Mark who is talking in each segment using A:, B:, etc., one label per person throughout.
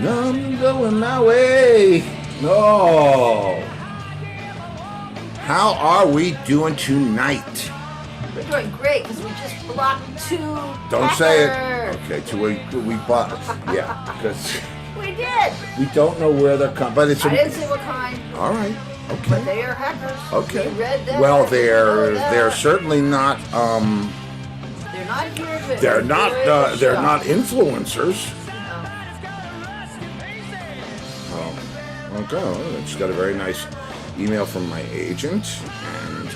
A: I'm going my way. No. How are we doing tonight?
B: We're doing great because we just blocked two.
A: Don't say it. Okay, we bought. Yeah, because
B: we did.
A: We don't know where they're coming, but it's.
B: I didn't say what kind.
A: All right. Okay.
B: But they are hackers.
A: Okay.
B: We read that.
A: Well, they're certainly not.
B: They're not here.
A: They're not influencers. Okay, well, I just got a very nice email from my agent, and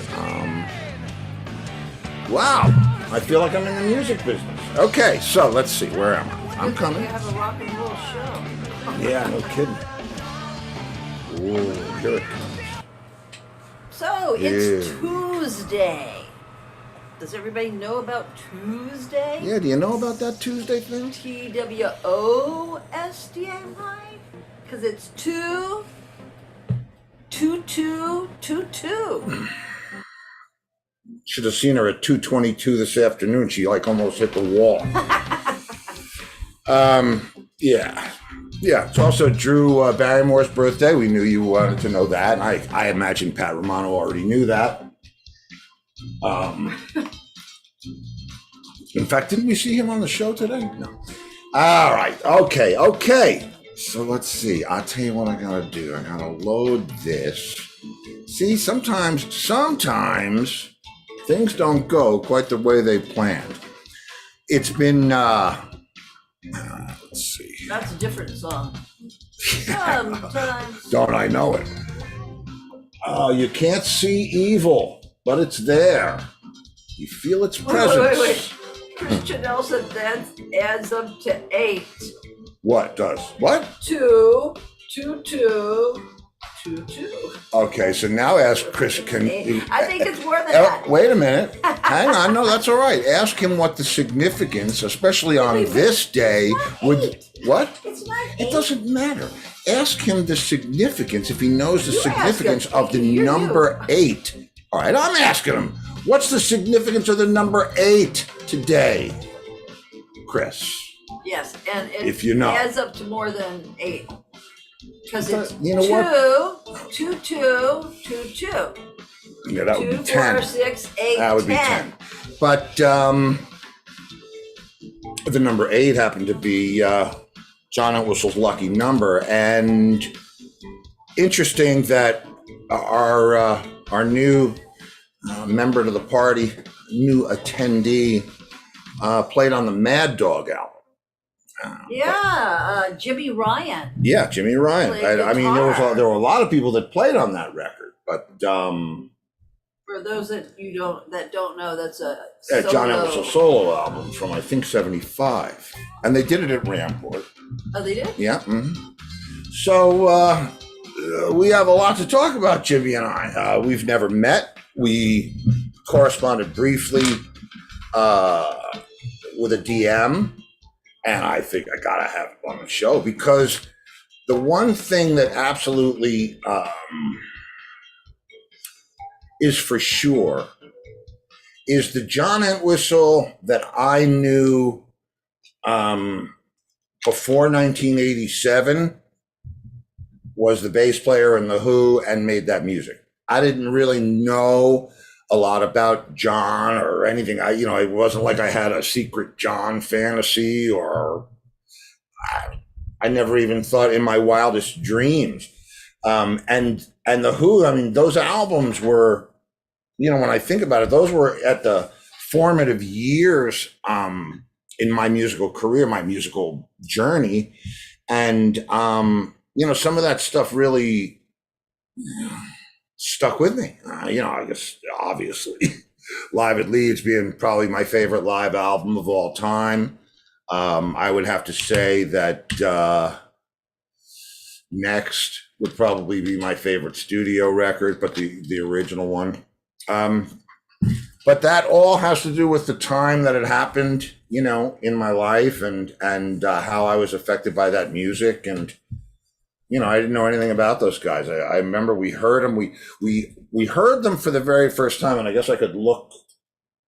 A: wow, I feel like I'm in the music business. Okay, so let's see, where am I? I'm coming.
B: You have a rock and roll show.
A: Yeah, no kidding. Whoa, here it comes.
B: So it's Tuesday. Does everybody know about Tuesday?
A: Yeah, do you know about that Tuesday thing?
B: TWOSDA, right? Because it's 2, 2, 2, 2, 2.
A: Should have seen her at 2:22 this afternoon. She almost hit the wall. Yeah. It's also Drew Barrymore's birthday. We knew you wanted to know that. I imagine Pat Romano already knew that. In fact, didn't we see him on the show today? No. All right. Okay. So let's see. I'll tell you what I gotta do. I gotta load this. See, sometimes things don't go quite the way they planned. It's been let's see.
B: That's a different song. Sometimes.
A: Don't I know it? Oh, you can't see evil, but it's there. You feel its presence.
B: Wait. Christian Nelson then adds up to 8.
A: What does? What?
B: 2, 2, 2, 2, 2.
A: Okay, so now ask Chris.
B: I think it's more than that.
A: Wait a minute. Hang on. No, that's all right. Ask him what the significance, especially on this day, would. What?
B: It's not 8.
A: It doesn't matter. Ask him the significance if he knows the significance of the number 8. All right, I'm asking him. What's the significance of the number 8 today, Chris?
B: Yes, and it
A: if you know.
B: Adds up to more than 8. Because it's 2, 2, 2, 2, 2.
A: Yeah, that would
B: 2,
A: be 10.
B: 4, 6, 8,
A: that would
B: 10.
A: be 10. But the number 8 happened to be John Entwistle's lucky number, and interesting that our new member to the party, new attendee, played on the Mad Dog album.
B: Jimmy Ryan.
A: Yeah, Jimmy Ryan. I mean, there were a lot of people that played on that record, but
B: for those that don't know, that's a
A: John Entwistle solo album from I think '75, and they did it at Ramport.
B: Oh, they did?
A: Yeah. Mm-hmm. So we have a lot to talk about, Jimmy and I. We've never met. We corresponded briefly with a DM. And I think I gotta have him on the show because the one thing that absolutely is for sure is the John Entwistle that I knew before 1987 was the bass player in The Who and made that music. I didn't really know a lot about John or anything. It wasn't like I had a secret John fantasy, or I never even thought in my wildest dreams. And The Who, I mean, those albums were, when I think about it, those were at the formative years in my musical career, my musical journey. And, some of that stuff really stuck with me. I guess obviously Live at Leeds being probably my favorite live album of all time. I would have to say that Next would probably be my favorite studio record, but the original one. But that all has to do with the time that it happened, in my life and how I was affected by that music. And I didn't know anything about those guys. I remember we heard them. We heard them for the very first time, and I guess I could look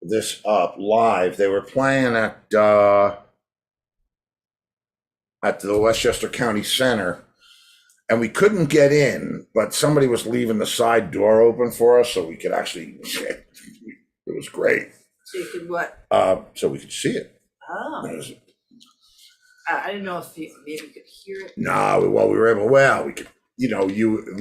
A: this up live. They were playing at at the Westchester County Center, and we couldn't get in, but somebody was leaving the side door open for us so we could actually, it was great.
B: So you could what?
A: So we could see it.
B: Oh. I didn't know if you maybe could hear it.
A: No, well, we were able, we could,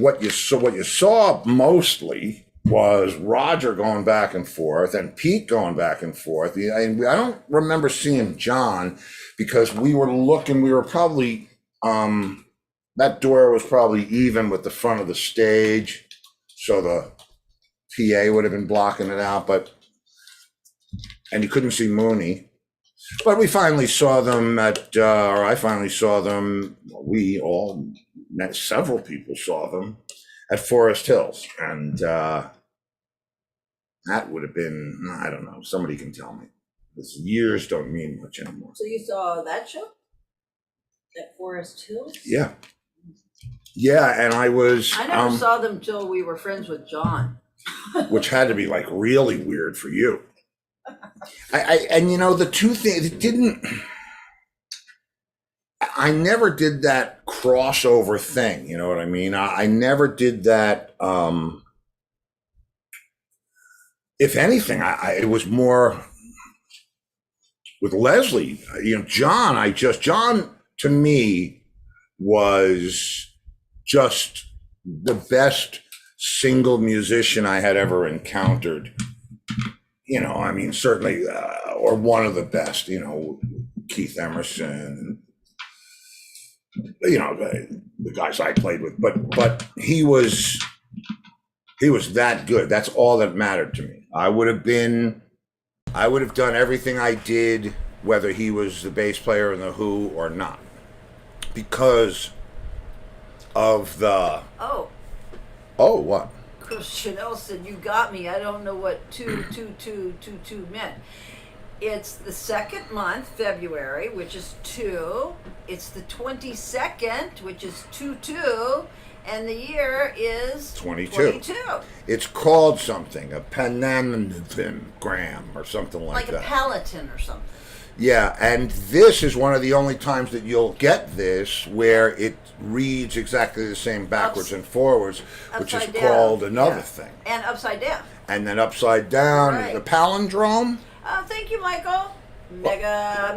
A: what you saw mostly was Roger going back and forth and Pete going back and forth. And I don't remember seeing John because we were probably, that door was probably even with the front of the stage. So the PA would have been blocking it out, and you couldn't see Mooney. But we finally saw them I finally saw them, several people saw them at Forest Hills. And that would have been, I don't know, somebody can tell me. Because years don't mean much anymore.
B: So you saw that show? At Forest Hills?
A: Yeah. Yeah, and I
B: never saw them till we were friends with John.
A: Which had to be like really weird for you. The two things, it didn't, I never did that crossover thing, you know what I mean? I never did that. If anything, it was more with Leslie, John to me was just the best single musician I had ever encountered. Certainly, or one of the best, Keith Emerson, the guys I played with, but he was that good. That's all that mattered to me. I would have done everything I did, whether he was the bass player in the Who or not, because of the. Oh, what?
B: Chanel said, "You got me. I don't know what 2 meant. It's the second month, February, which is 2. It's the 22nd, which is 2/2, and the year is
A: 22. It's called something, a panamgram or something like that.
B: Like a Palatine or something.
A: Yeah, and this is one of the only times that you'll get this where it reads exactly the same backwards and forwards, which is called another thing.
B: And upside down.
A: And then upside down,
B: right.
A: The palindrome.
B: Oh, thank you, Michael. Mega.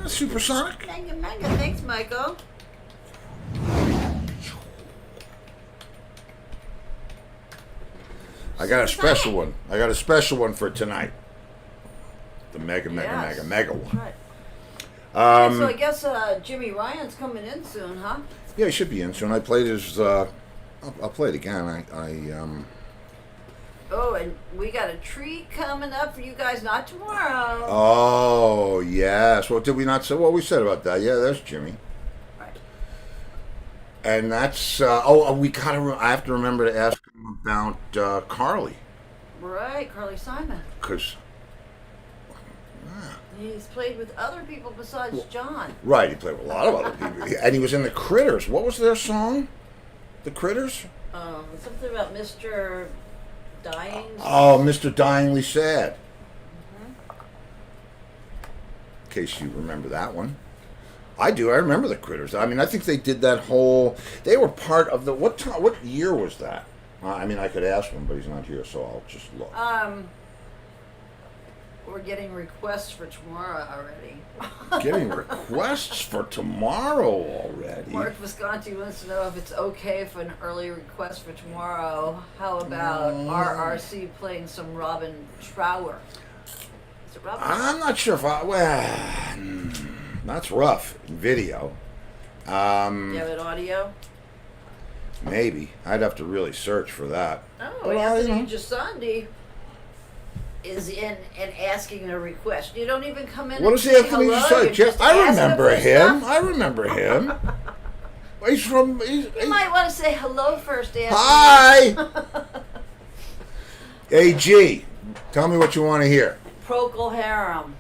A: Supersonic.
B: Mega. Thanks, Michael.
A: I got a special one. For tonight. The mega one.
B: Right. So I guess Jimmy Ryan's coming in soon, huh?
A: Yeah, he should be in soon. I played his. I'll play it again.
B: Oh, and we got a treat coming up for you guys, not tomorrow.
A: Oh yes. Well, did we not say what we said about that? Yeah, there's Jimmy.
B: Right.
A: And that's. I have to remember to ask him about Carly.
B: Right, Carly Simon.
A: Because.
B: He's played with other people besides John.
A: Right, he played with a lot of other people. And he was in the Critters. What was their song? The Critters?
B: Something about Mr. Dying.
A: Oh, Mr. Dyingly Sad. Mm-hmm. In case you remember that one. I do. I remember the Critters. I think they did that whole... They were part of the... What year was that? I could ask him, but he's not here, so I'll just look.
B: We're getting requests for tomorrow already.
A: Getting requests for tomorrow already?
B: Mark Visconti wants to know if it's okay for an early request for tomorrow. How about RRC playing some Robin Trower? Is it Robin?
A: I'm not sure if that's rough. Video.
B: You have it audio?
A: Maybe. I'd have to really search for that.
B: Oh, Anthony Gisandi is in and asking a request. You don't even come in.
A: What does Anthony Gisandi? I remember him. He's from.
B: You might want to say hello first, Anthony.
A: Hi. AG, tell me what you want to hear.
B: Procol Harum.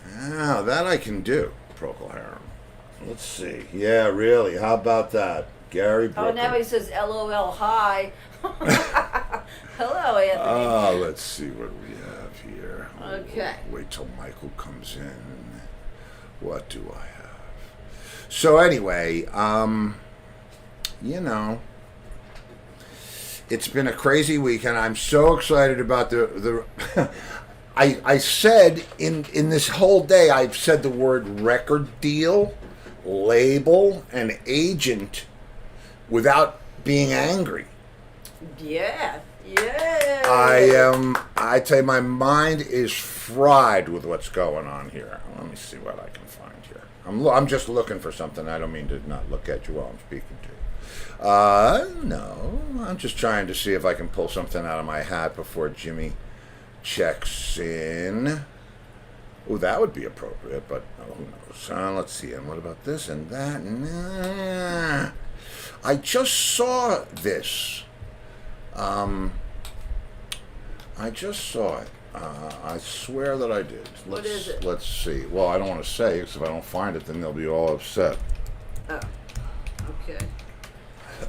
A: Yeah, that I can do. Procol Harum. Let's see. Yeah, really. How about that? Gary Brooker.
B: Oh, now he says LOL hi. Hello, Anthony.
A: Let's see what we have here.
B: Okay.
A: Wait till Michael comes in. What do I have? So anyway, you know, it's been a crazy week, and I'm so excited about the. I said in this whole day, I've said the word record deal, label, and agent without being angry.
B: Yeah.
A: I tell you, my mind is fried with what's going on here. Let me see what I can find here. I'm just looking for something. I don't mean to not look at you while I'm speaking to you. No, I'm just trying to see if I can pull something out of my hat before Jimmy checks in. Oh, that would be appropriate, but who knows? Let's see. And what about this and that? Nah. I just saw this. I just saw it. I swear that I did.
B: What is it?
A: Let's see. Well, I don't want to say because if I don't find it, then they'll be all upset.
B: Oh, okay.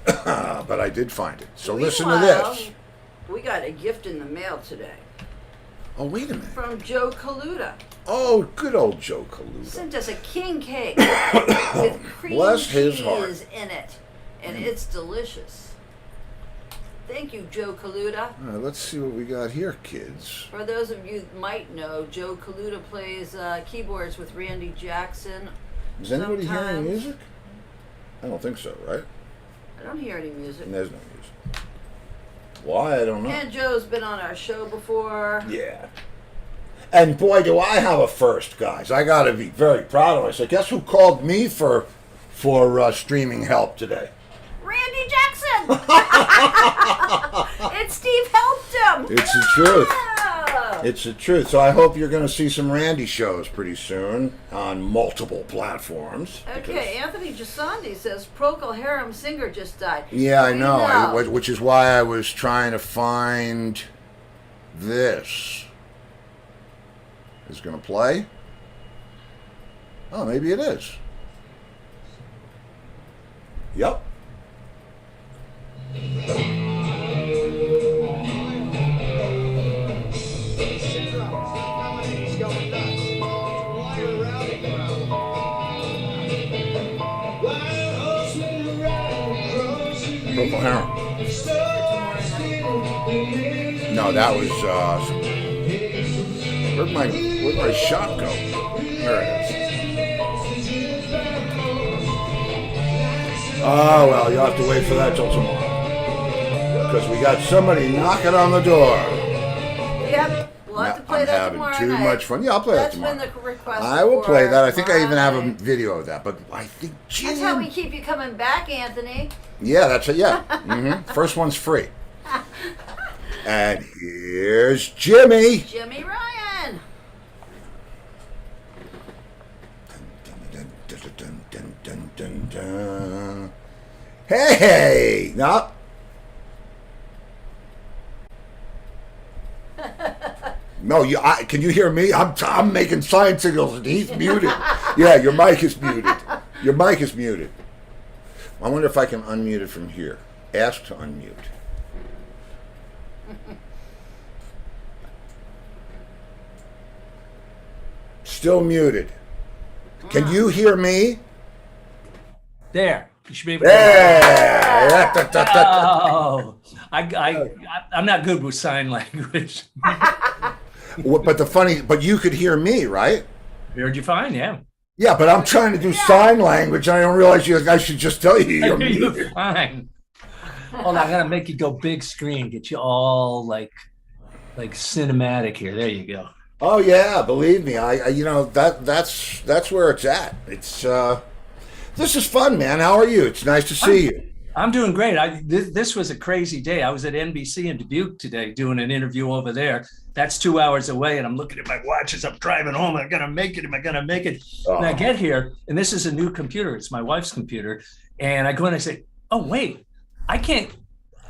A: But I did find it. So listen to this.
B: We got a gift in the mail today.
A: Oh, wait a minute.
B: From Joe Kaluta.
A: Oh, good old Joe Kaluta.
B: Sent us a king cake with cream
A: Bless his
B: cheese
A: heart.
B: in it, and it's delicious. Thank you, Joe Kaluta.
A: All right, let's see what we got here, kids.
B: For those of you that might know, Joe Kaluta plays keyboards with Randy Jackson.
A: Is anybody hearing
B: Sometimes.
A: music? I don't think so, right?
B: I don't hear any music.
A: There's no music. Why? I don't know.
B: And Joe's been on our show before.
A: Yeah. And boy, do I have a first, guys. I got to be very proud of myself. Guess who called me for streaming help today?
B: Randy Jackson! And Steve helped him!
A: It's the truth.
B: Yeah.
A: It's the truth. So I hope you're going to see some Randy shows pretty soon on multiple platforms.
B: Okay, Anthony Gisandi says Procol Harum singer just died.
A: Yeah, I
B: We
A: know. Which is why I was trying to find this. Is it going to play? Oh, maybe it is. Yep. Procol Harum. No, that was where'd my shot go? There it is. Oh well, you'll have to wait for that till tomorrow. Because we got somebody knocking on the door.
B: Yep, we'll have to play that tomorrow
A: I'm having too
B: night.
A: much fun. Yeah, I'll play that tomorrow.
B: That's been the request.
A: I will play that. I think I even have a
B: night.
A: video of that. But I think Jim.
B: That's how we keep you coming back, Anthony.
A: Yeah, that's it. Yeah. First one's free. And here's Jimmy.
B: Jimmy Ryan.
A: Hey! No. No, can you hear me? I'm making sign signals and he's muted. Yeah, your mic is muted. Your mic is muted. I wonder if I can unmute it from here. Ask to unmute. Still muted. Can you hear me?
C: There. You should be able to.
A: Yeah.
C: Oh, I'm not good with sign language.
A: But you could hear me, right?
C: Heard you fine, yeah.
A: Yeah, but I'm trying to do sign language. I don't realize I should just tell you you're
C: I hear you
A: muted.
C: fine. Hold on, I gotta make you go big screen, get you all like cinematic here. There you go.
A: Oh yeah, believe me, that's where it's at. It's this is fun, man. How are you? It's nice to see you.
C: I'm doing great. This was a crazy day. I was at NBC in Dubuque today doing an interview over there. That's 2 hours away, and I'm looking at my watch as I'm driving home. Am I gonna make it? Am I gonna make it? And I get here, and this is a new computer. It's my wife's computer, and I go in and I say, "Oh wait, I can't.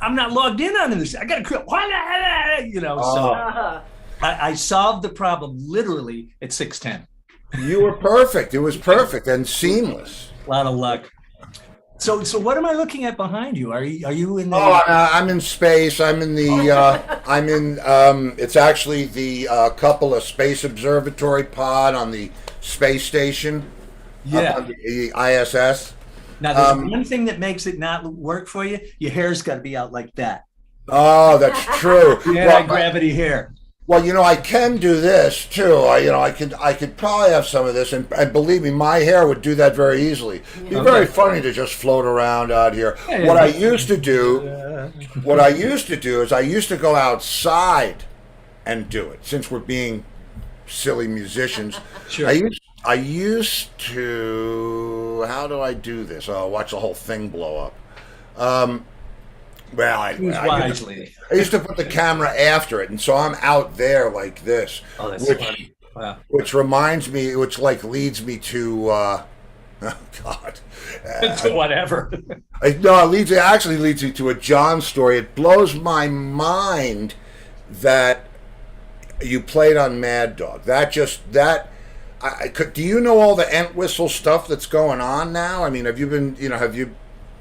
C: I'm not logged in on this. I gotta create." So I solved the problem literally at 6:10.
A: You were perfect. It was perfect and seamless.
C: A lot of luck. So what am I looking at behind you? Are you in the?
A: Oh, I'm in space. I'm in the. I'm in. It's actually the couple of space observatory pod on the space station.
C: Yeah.
A: Up on the ISS.
C: Now, there's one thing that makes it not work for you. Your hair's got to be out like that.
A: Oh, that's true.
C: Yeah,
A: Well,
C: gravity hair.
A: well, I can do this too. I could probably have some of this, and believe me, my hair would do that very easily. It'd be very funny to just float around out here.
C: Yeah,
A: What
C: yeah.
A: I used to do, is I used to go outside and do it. Since we're being silly musicians,
C: Sure.
A: I used to. How do I do this? Oh, watch the whole thing blow up. Well,
C: Choose wisely.
A: I used to put the camera after it, and so I'm out there like this,
C: Oh, that's
A: which
C: funny. Wow.
A: which reminds me, which like leads me to, oh God,
C: So whatever.
A: no, it actually leads me to a John story. It blows my mind that you played on Mad Dog. Do you know all the Entwistle stuff that's going on now? I mean, have you?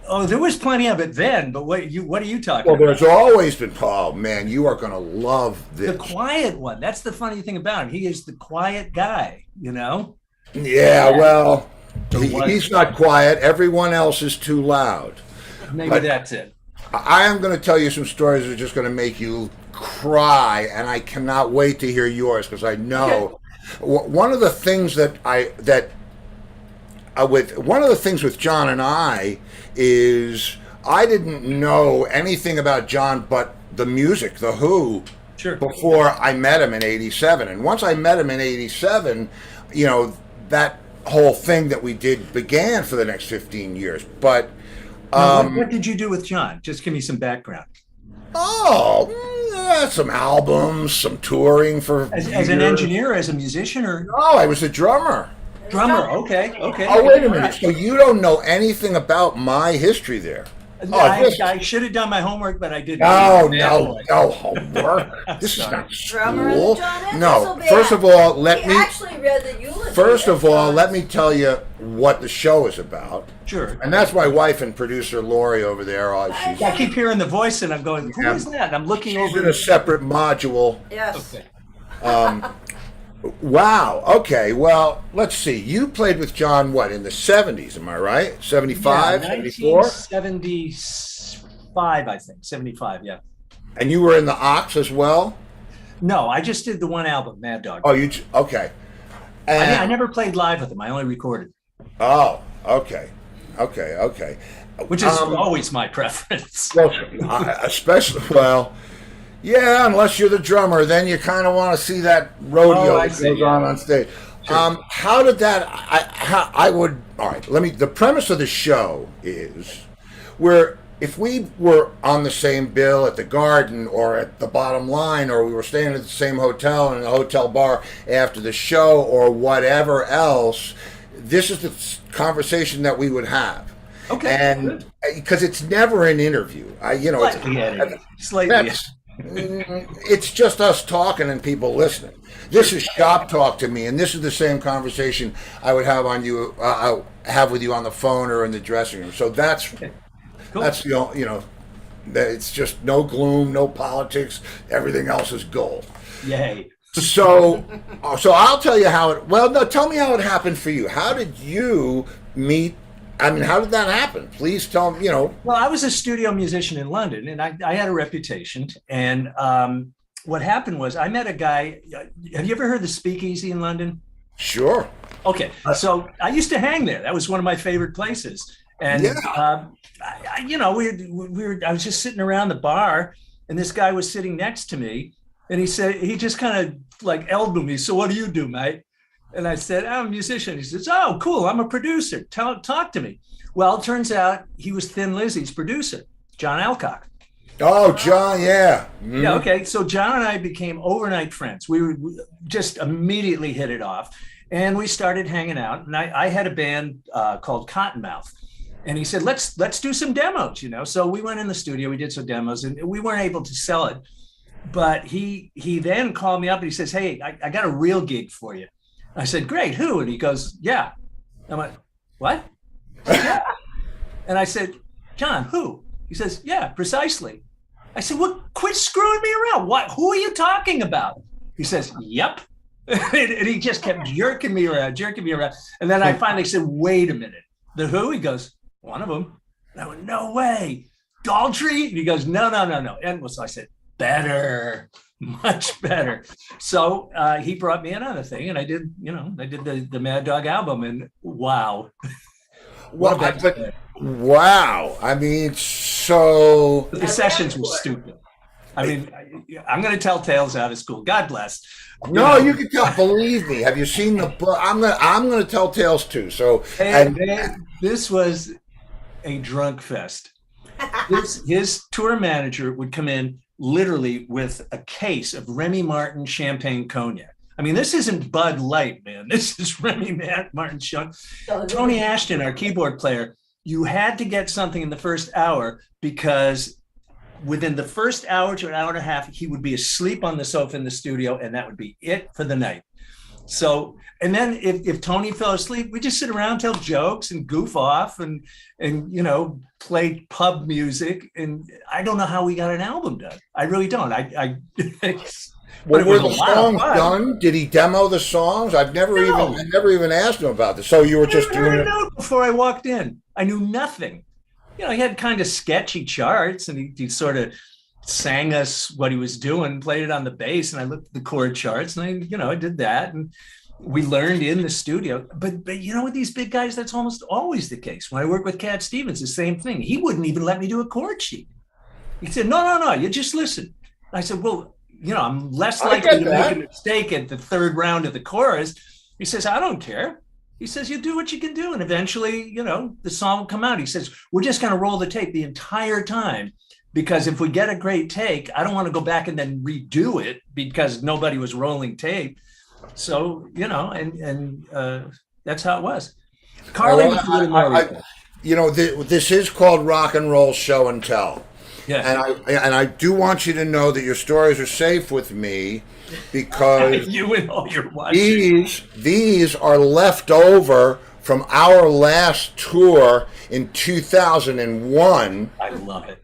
C: Oh, there was plenty of it then, but what are you talking
A: Well,
C: about?
A: there's always been. Oh man, you are going to love this.
C: The quiet one. That's the funny thing about him. He is the quiet guy,
A: Yeah, well,
C: was.
A: he's not quiet. Everyone else is too loud.
C: Maybe
A: But-
C: that's it.
A: I am going to tell you some stories that are just going to make you cry, and I cannot wait to hear yours because I know one of the things one of the things with John and I is I didn't know anything about John but the music, the Who,
C: Sure.
A: before I met him in '87. And once I met him in '87, that whole thing that we did began for the next 15 years. But
C: Now, what did you do with John? Just give me some background.
A: some albums, some touring for
C: As an
A: years.
C: engineer, as a musician, or
A: No, I was a drummer.
C: drummer? Okay.
A: Oh, wait a minute. So you don't know anything about my history there?
C: I should have done my homework, but I didn't.
A: No homework. This is not
B: Drummer
A: school.
B: John
A: No,
B: Entwistle
A: first
B: Band.
A: of all, let
B: He
A: me.
B: actually read the eulogy.
A: First of all,
B: That's
A: let me tell you what the show is about.
C: Sure.
A: And that's my wife and producer Lori over there. She's
C: I keep hearing the voice, and I'm going, "Who is that?" And I'm looking
A: in
C: over.
A: a separate module.
B: Yes.
C: Okay.
A: Wow. Okay. Well, let's see. You played with John what in the 70s? Am I right? 75, 74?
C: 1975, I think. 75. Yeah.
A: And you were in the Ox as well.
C: No, I just did the one album, Mad Dog.
A: Oh, okay.
C: I
A: And,
C: never played live with him. I only recorded,
A: oh, okay.
C: which is always my preference.
A: Well, especially yeah, unless you're the drummer, then you kind of want to see that rodeo
C: Oh, I
A: that
C: see,
A: goes
C: yeah.
A: on stage.
C: Sure.
A: How did that? I would. All right. The premise of the show is if we were on the same bill at the Garden or at the Bottom Line, or we were staying at the same hotel and in a hotel bar after the show or whatever else, this is the conversation that we would have.
C: Okay.
A: And because it's never an interview,
C: Slightly.
A: it's just us talking and people listening. This is shop talk to me, and this is the same conversation I would have have with you on the phone or in the dressing room. So that's
C: Cool.
A: that's it's just no gloom, no politics. Everything else is gold.
C: Yay.
A: So I'll tell you how it. Well, no, tell me how it happened for you. How did you meet? I mean, how did that happen? Please tell me.
C: Well, I was a studio musician in London, and I had a reputation. And what happened was I met a guy. Have you ever heard the Speakeasy in London?
A: Sure.
C: Okay, so I used to hang there. That was one of my favorite places. And
A: Yeah.
C: I was just sitting around the bar, and this guy was sitting next to me, and he just kind of like elbowed me. So what do you do, mate? And I said, I'm a musician. He says, oh, cool. I'm a producer. Talk to me. Well, it turns out he was Thin Lizzy's producer, John Alcock.
A: Oh, John, yeah. Mhm.
C: Yeah, okay. So John and I became overnight friends. We just immediately hit it off. And we started hanging out. And I had a band called Cottonmouth. And he said, let's do some demos, So we went in the studio, we did some demos, and we weren't able to sell it. But he then called me up and he says, hey, I got a real gig for you. I said, great, who? And he goes, yeah. I went, what? Yeah. And I said, John, who? He says, yeah, precisely. I said, well, quit screwing me around. What? Who are you talking about? He says, yep. And he just kept jerking me around. And then I finally said, wait a minute. The Who? He goes, one of them. And I went, no way. Daltrey? And he goes, no. And so I said, better, much better. So he brought me in on the thing, and I did the Mad Dog album, and wow.
A: Well, wow. I mean, so
C: the sessions were stupid. I mean, I'm going to tell tales out of school. God bless.
A: No, you can tell. Believe me. Have you seen the book? I'm gonna tell tales too. So,
C: this was a drunk fest. His tour manager would come in literally with a case of Remy Martin champagne cognac. I mean, this isn't Bud Light, man. This is Remy Martin. Tony Ashton, our keyboard player, you had to get something in the first hour because within the first hour to an hour and a half, he would be asleep on the sofa in the studio, and that would be it for the night. So, and then if Tony fell asleep, we just sit around, tell jokes and goof off and play pub music. And I don't know how we got an album done. I really don't.
A: But were the songs done? Did he demo the songs? I never even asked him about this. So you were just doing it
C: before I walked in. I knew nothing. He had kind of sketchy charts, and he sort of sang us what he was doing, played it on the bass, and I looked at the chord charts, and I did that, and we learned in the studio. But with these big guys, that's almost always the case. When I work with Cat Stevens, the same thing. He wouldn't even let me do a chord sheet. He said, no, you just listen. I said, well, I'm less likely to make a mistake at the third round of the chorus. He says, I don't care. He says, you do what you can do. And eventually, the song will come out. He says, we're just going to roll the tape the entire time, because if we get a great take, I don't want to go back and then redo it because nobody was rolling tape. So, that's how it was. Carly was a little more.
A: This is called Rock and Roll Show and Tell.
C: Yes.
A: And I do want you to know that your stories are safe with me, because
C: you and all your watching.
A: These are left over from our last tour in 2001.
C: I love it.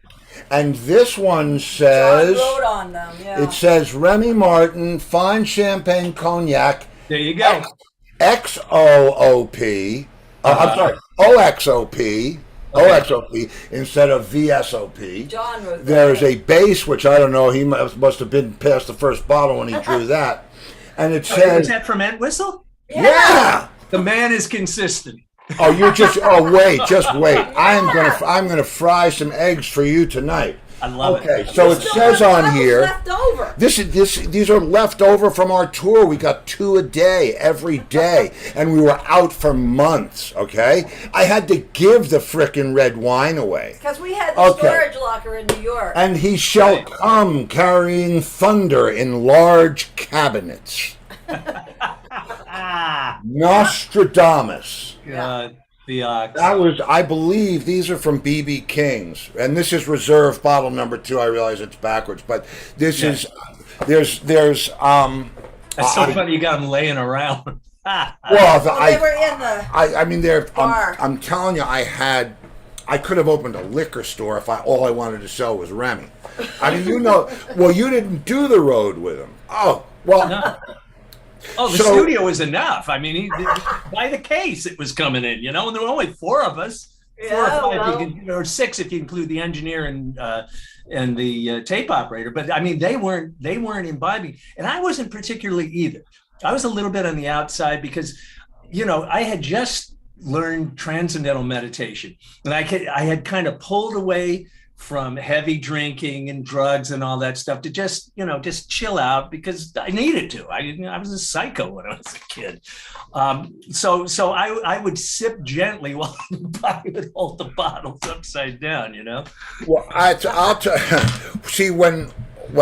A: And this one says,
B: John wrote on them, yeah.
A: It says Remy Martin, fine champagne cognac.
C: There you go.
A: XOOP. I'm sorry, OXOP. OXOP instead of VSOP.
B: John wrote that.
A: There's a bass, which I don't know. He must have been past the first bottle when he drew that. And it says,
C: is that from Entwistle?
A: Yeah.
C: The man is consistent.
A: Oh, just wait. I'm gonna fry some eggs for you tonight.
C: I love it.
A: Okay, so it says on here,
B: left over.
A: These are left over from our tour. We got 2 a day every day, and we were out for months. Okay, I had to give the frickin' red wine away
B: because we had the storage locker in New York.
A: And he shall come carrying thunder in large cabinets. Nostradamus.
C: God. That
A: was, I believe, these are from B.B. King's, and this is reserve bottle number 2. I realize it's backwards, but this is there's
C: that's so funny. You got them laying around.
B: They were in the
A: I mean,
B: bar.
A: I'm telling you, I could have opened a liquor store if all I wanted to sell was Remy. I mean, you didn't do the road with him. Oh, well.
C: No. Oh, the studio was enough. I mean, by the case, it was coming in, and there were only 4 of us, 4 or 5, or 6 if you include the engineer and the tape operator. But I mean, they weren't imbibing, and I wasn't particularly either. I was a little bit on the outside because, I had just learned transcendental meditation, and I had kind of pulled away from heavy drinking and drugs and all that stuff to just chill out because I needed to. I was a psycho when I was a kid. So I would sip gently while I would hold the bottles upside down,
A: Well, I'll see, when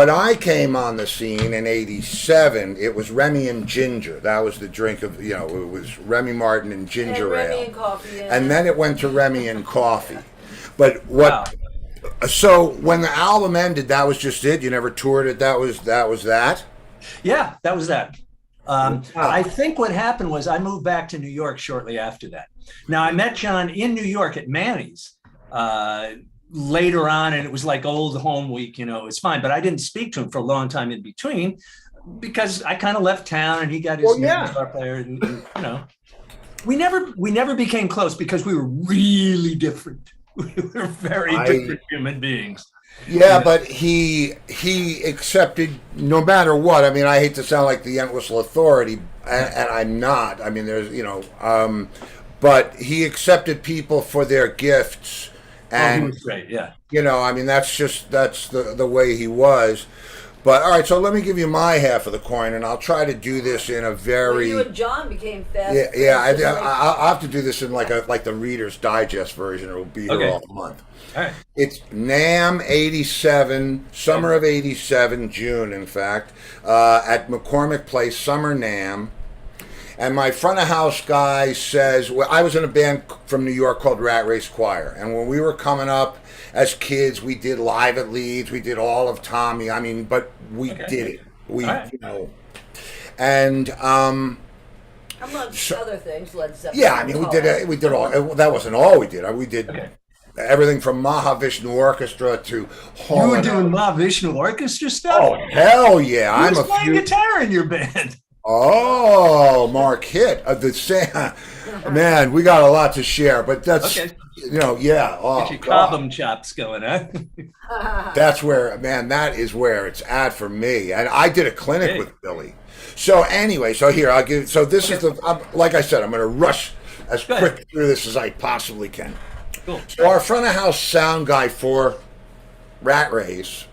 A: I came on the scene in '87, it was Remy and ginger. That was the drink of, it was Remy Martin and ginger ale.
B: Remy and coffee.
A: And then it went to Remy and coffee. But so when the album ended, that was just it? You never toured it? That was that?
C: Yeah, that was that. I think what happened was I moved back to New York shortly after that. Now, I met John in New York at Manny's, later on, and it was like old home week, you know, it's fine. But I didn't speak to him for a long time in between because I kind of left town and he got his guitar player, and, you know, we never became close because we were really different. We were very different human beings.
A: Yeah, but he accepted no matter what. I mean, I hate to sound like the Entwistle Authority, and I'm not. I mean, there's, you know, but he accepted people for their gifts. And,
C: he was great, yeah.
A: You know, I mean, that's the way he was. But all right, so let me give you my half of the coin, and I'll try to do this in a very.
B: Well, you and John became fast.
A: Yeah. I'll have to do this in like the Reader's Digest version. It will be here all month.
C: All right.
A: It's NAMM '87, summer of '87, June, in fact, at McCormick Place, Summer NAMM. And my front of house guy says, well, I was in a band from New York called Rat Race Squire. And when we were coming up as kids, we did Live at Leeds. We did all of Tommy. I mean, but we did it. We, you know. And,
B: amongst other things, Led Zeppelin.
A: Yeah, I mean, we did all, that wasn't all we did. We did everything from Mahavishnu Orchestra to
C: You were doing Mahavishnu Orchestra stuff?
A: Oh, hell yeah.
C: Who's playing guitar in your band?
A: Oh, Mark Hitt. Man, we got a lot to share, but that's, you know, yeah. Oh,
C: get your cobham chops going, huh?
A: That's where, man, that is where it's at for me. And I did a clinic with Billy. So anyway, so here, I'll give, so this is like I said, I'm going to rush as quick through this as I possibly can.
C: Cool.
A: So our front of house sound guy for Rat Race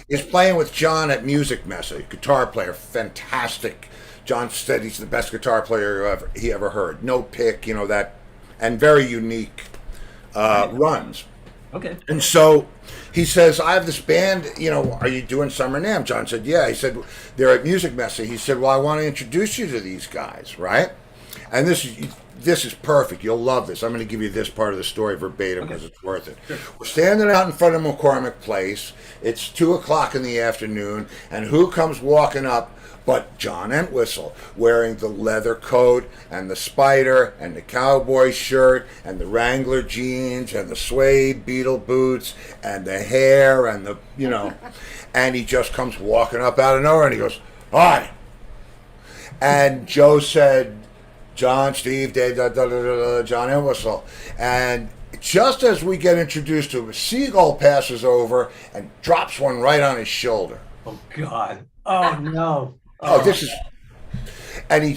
A: is playing with John at Music Mess, a guitar player, fantastic. John said he's the best guitar player he ever heard. No pick, you know, that, and very unique runs.
C: Okay.
A: And so he says, I have this band, you know, are you doing Summer NAMM? John said, yeah. He said, they're at Music Mess. He said, well, I want to introduce you to these guys, right? And this is perfect. You'll love this. I'm going to give you this part of the story verbatim because it's worth it. Sure. We're standing out in front of McCormick Place. It's 2:00 in the afternoon, and who comes walking up but John Entwistle, wearing the leather coat and the spider and the cowboy shirt and the Wrangler jeans and the suede beetle boots and the hair and the, you know, and he just comes walking up out of nowhere and he goes, hi. And Joe said, John, Steve, Dave, John Entwistle. And just as we get introduced to him, a seagull passes over and drops one right on his shoulder.
C: Oh, God. Oh, no.
A: Oh, this is, and he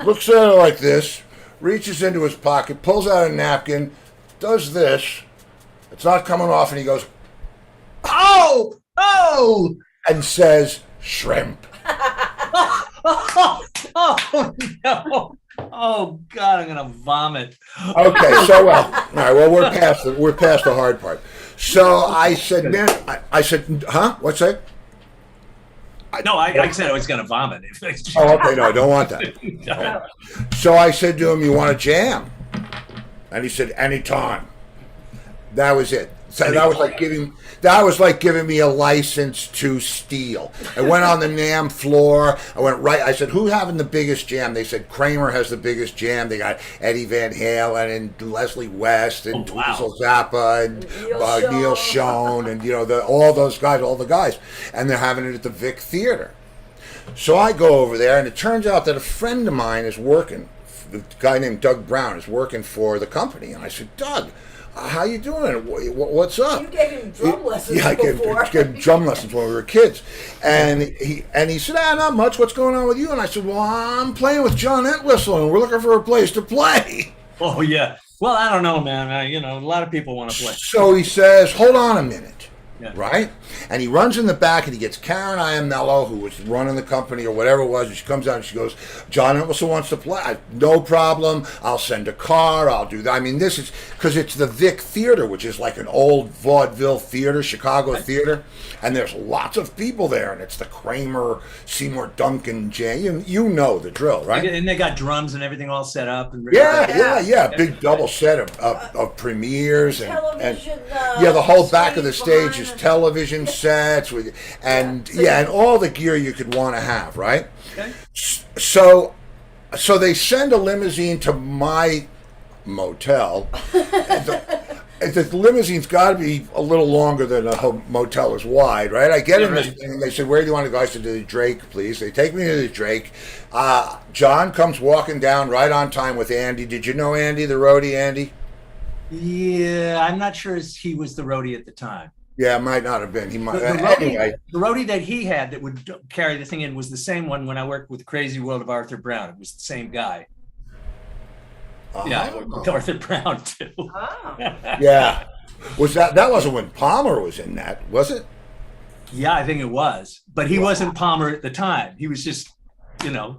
A: looks at it like this, reaches into his pocket, pulls out a napkin, does this. It's not coming off, and he goes, oh, and says, shrimp.
C: Oh, no. Oh, God, I'm gonna vomit.
A: Okay, so all right, well, we're past the hard part. So I said, man, I said, huh? What's that?
C: I said I was going to vomit.
A: Oh, okay, no, I don't want that. No. So I said to him, you want to jam? And he said, anytime. That was it. So that was like giving me a license to steal. I went on the NAMM floor. I said, who's having the biggest jam? They said, Kramer has the biggest jam. They got Eddie Van Halen and Leslie West and Dweezil Zappa and Neil Schon and, you know, all those guys, all the guys. And they're having it at the Vic Theater. So I go over there, and it turns out that a friend of mine is working, a guy named Doug Brown is working for the company. And I said, Doug, how you doing? What's up?
B: You gave him drum lessons before.
A: I gave him drum lessons when we were kids. And he said, not much. What's going on with you? And I said, well, I'm playing with John Entwistle, and we're looking for a place to play.
C: Oh, yeah. Well, I don't know, man. You know, a lot of people want to play.
A: So he says, hold on a minute. Yeah. Right? And he runs in the back and he gets Karen Iammello, who was running the company or whatever it was, and she comes out and she goes, John Entwistle wants to play. No problem. I'll send a car. I'll do that. I mean, this is because it's the Vic Theater, which is like an old vaudeville theater, Chicago theater. And there's lots of people there. And it's the Kramer, Seymour Duncan jam. You know the drill, right?
C: And they got drums and everything all set up. And
A: yeah. Big double set of premieres. And the whole back of the stage is television sets and all the gear you could want to have, right? Okay. So they send a limousine to my motel. And the limousine's got to be a little longer than a motel is wide, right? I get in this thing, and they said, "Where do you want to go?" I said, "To the Drake, please." They take me to the Drake. John comes walking down right on time with Andy. Did you know Andy, the roadie, Andy?
C: Yeah, I'm not sure he was the roadie at the time.
A: Yeah, might not have been. He might.
C: The roadie that he had that would carry the thing in was the same one when I worked with Crazy World of Arthur Brown. It was the same guy. Yeah, I worked with Arthur Brown too.
B: Oh.
A: Yeah. Was that wasn't when Palmer was in that, was it?
C: Yeah, I think it was. But he wasn't Palmer at the time. He was just,
A: Yeah.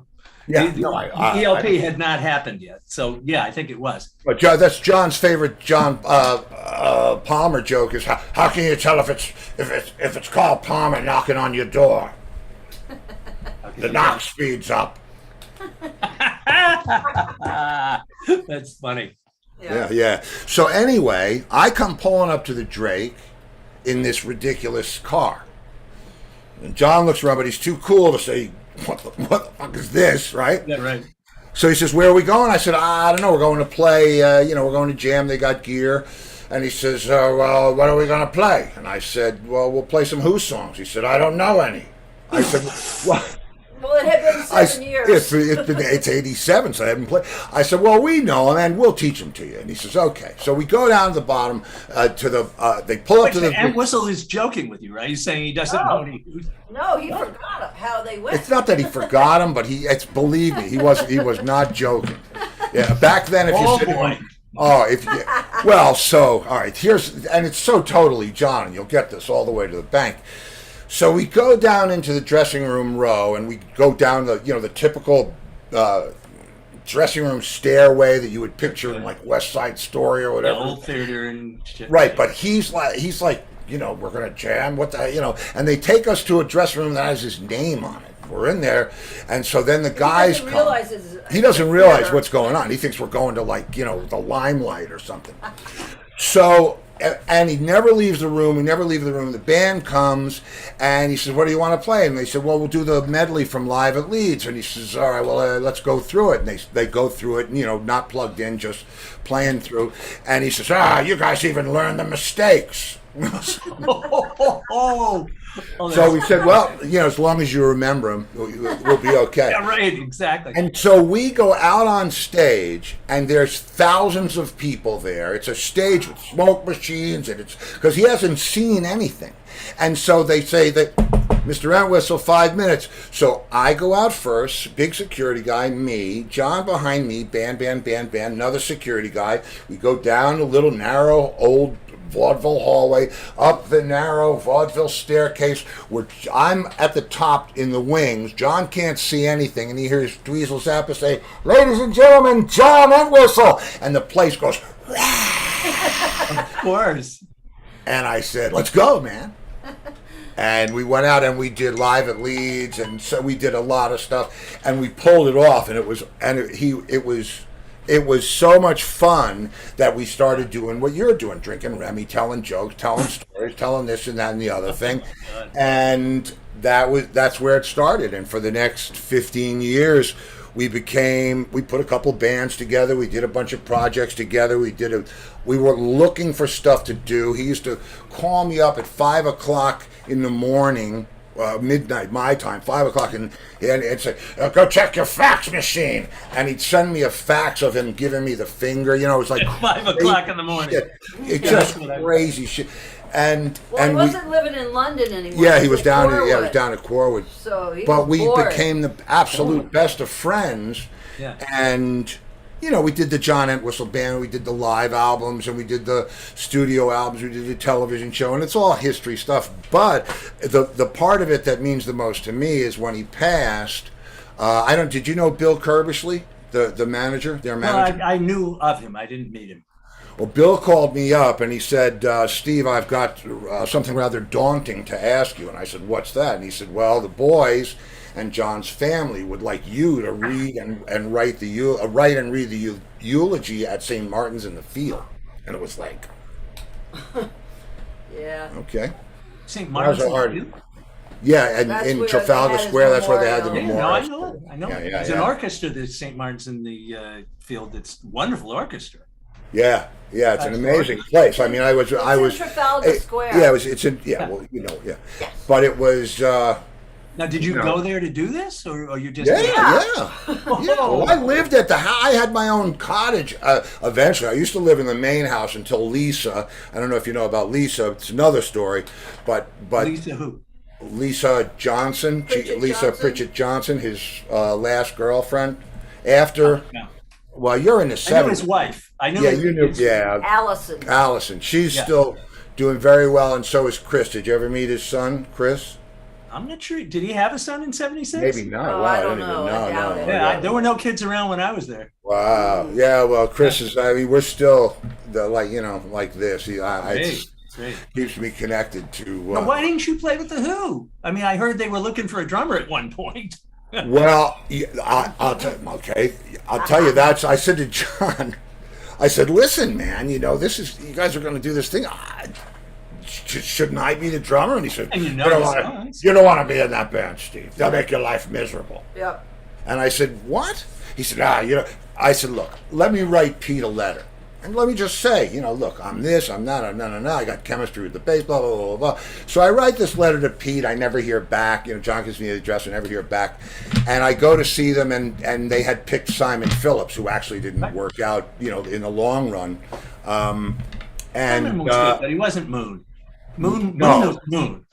C: ELP had not happened yet. So yeah, I think it was.
A: But that's John's favorite John Palmer joke is how can you tell if it's called Palmer knocking on your door? The knock speeds up.
C: That's funny.
A: Yeah. So anyway, I come pulling up to the Drake in this ridiculous car. And John looks around, but he's too cool to say, what the fuck is this, right?
C: Yeah, right.
A: So he says, "Where are we going?" I said, "I don't know. We're going to play, we're going to jam. They got gear." And he says, "Well, what are we going to play?" And I said, "Well, we'll play some Who songs." He said, "I don't know any." I said, "What?"
B: Well, it had been 7 years.
A: It's 87, so I haven't played. I said, "Well, we know them, and we'll teach them to you." And he says, "Okay." So we go down to the bottom they pull up to the...
C: And Whistle is joking with you, right? He's saying he doesn't know any.
B: No, he forgot how they went.
A: It's not that he forgot them, but believe me, he was not joking. Yeah, back then, if you said... Oh, all right, and it's so totally John, and you'll get this all the way to the bank. So we go down into the dressing room row, and we go down the typical dressing room stairway that you would picture in like West Side Story or whatever.
C: The old theater and shit.
A: Right, but he's like, we're gonna jam. What the, and they take us to a dressing room that has his name on it. We're in there, and so then the guys come. He doesn't realize what's going on. He thinks we're going to the Limelight or something. So. And he never leaves the room. We never leave the room. The band comes, and he says, "What do you want to play?" And they said, "Well, we'll do the medley from Live at Leeds." And he says, "All right, well, let's go through it." And they go through it, and, not plugged in, just playing through. And he says, "You guys even learn the mistakes." So we said, "Well, as long as you remember them, we'll be okay."
C: Yeah, right, exactly.
A: And so we go out on stage, and there's thousands of people there. It's a stage with smoke machines, and it's because he hasn't seen anything. And so they say that, "Mr. Entwistle, 5 minutes." So I go out first, big security guy, me, John behind me, band, another security guy. We go down a little narrow old vaudeville hallway, up the narrow vaudeville staircase, where I'm at the top in the wings. John can't see anything, and he hears Dweezil Zappa say, "Ladies and gentlemen, John Entwistle," and the place goes,
C: Of course.
A: And I said, "Let's go, man." And we went out and we did Live at Leeds, and so we did a lot of stuff, and we pulled it off, and it was so much fun that we started doing what you're doing, drinking Remy, telling jokes, telling stories, telling this and that and the other thing. And that's where it started. And for the next 15 years, we put a couple bands together. We did a bunch of projects together. We were looking for stuff to do. He used to call me up at 5 o'clock in the morning, midnight my time, 5 o'clock, and say, "Go check your fax machine." And he'd send me a fax of him giving me the finger. It was like
C: at 5 o'clock in the morning.
A: It's just crazy shit. And
B: he wasn't living in London anymore.
A: Yeah, he was down at Corwood.
B: So
A: but we became the absolute best of friends.
C: Yeah.
A: And we did the John Entwistle Band, we did the live albums, and we did the studio albums, we did the television show, and it's all history stuff. But the part of it that means the most to me is when he passed. Did you know Bill Kerbishley, the manager, their manager?
C: Well, I knew of him. I didn't meet him.
A: Well, Bill called me up and he said, "Steve, I've got something rather daunting to ask you." And I said, "What's that?" And he said, "Well, the boys and John's family would like you to read and write and read the eulogy at St. Martin's in the Field." And it was like,
B: yeah,
A: okay.
C: St. Martin's in the Field?
A: Yeah, and in Trafalgar Square, that's where they had the memorial.
C: I know. There's an orchestra that's St. Martin's in the Field. That's a wonderful orchestra.
A: Yeah, yeah, it's an
C: That's
A: amazing
C: gorgeous.
A: place. I mean, I was,
B: It's in Trafalgar Square.
A: yeah, it's in, yeah, well, you know, yeah,
B: Yes.
A: but it was,
C: Now, did you
A: No.
C: go there to do this, or you just?
A: yeah,
B: Yeah.
A: yeah. Well, I lived at the house. I had my own cottage. Eventually, I used to live in the main house until Lisa. I don't know if you know about Lisa. It's another story, but
C: Lisa who?
A: Lisa Johnson, Lisa
B: Johnson?
A: Pritchett Johnson, his last girlfriend. After,
C: No.
A: well, you're in the
C: I knew his
A: 70s.
C: wife. I knew.
A: Yeah, you knew. Yeah,
B: Allison.
A: Allison. She's
C: Yeah.
A: still doing very well, and so is Chris. Did you ever meet his son, Chris?
C: I'm not sure. Did he have a son in '76?
A: Maybe not.
B: Oh,
A: wow,
B: I
A: I
B: don't
A: don't
B: know.
A: even
B: I
A: know.
B: doubt
A: No,
B: it.
C: Yeah, there were no kids around when I was there.
A: Wow. Yeah. Well, Chris is. I mean, we're still like like this. It
C: Great, great.
A: keeps me connected to.
C: Now, why didn't you play with the Who? I mean, I heard they were looking for a drummer at one point.
A: Well, I'll tell. Okay, I'll tell you that. I said to John, I said, "Listen, man. You know, this is you guys are going to do this thing. Shouldn't I be the drummer?" And he said,
C: And you know
A: "You don't
C: the
A: want
C: songs.
A: to. You don't want to be in that band, Steve. They'll make your life miserable."
B: Yep.
A: And I said, "What?" He said, you know. I said, "Look, let me write Pete a letter. And let me just say, look, I'm this, I'm that, I'm no. I got chemistry with the bass, blah, blah, blah, blah." So I write this letter to Pete. I never hear back. John gives me the address. I never hear back. And I go to see them, and they had picked Simon Phillips, who actually didn't work out, in the long run.
C: Simon
A: And
C: was good, but he wasn't Moon. Moon was Moon.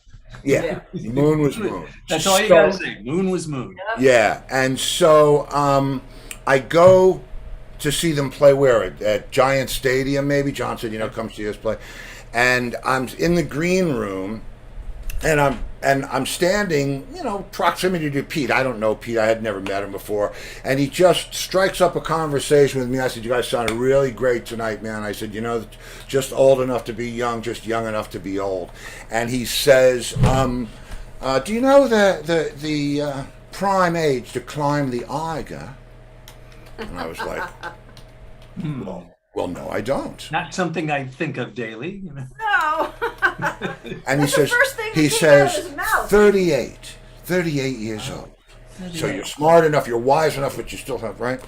A: yeah, Moon was Moon.
C: That's all you
A: So-
C: gotta say. Moon was Moon.
A: Yeah, and so I go to see them play where at Giant Stadium, maybe. John said, come see us play, and I'm in the green room, and I'm standing, proximity to Pete. I don't know Pete. I had never met him before, and he just strikes up a conversation with me. I said, "You guys sounded really great tonight, man." I said, just old enough to be young, just young enough to be old. And he says, "Do you know the prime age to climb the Eiger?" And I was like, well, no, I don't.
C: Not something I think of daily.
B: No.
A: And he says,
B: first thing that came out of his mouth.
A: 38 years old. So you're smart enough, you're wise enough, but you still have, right?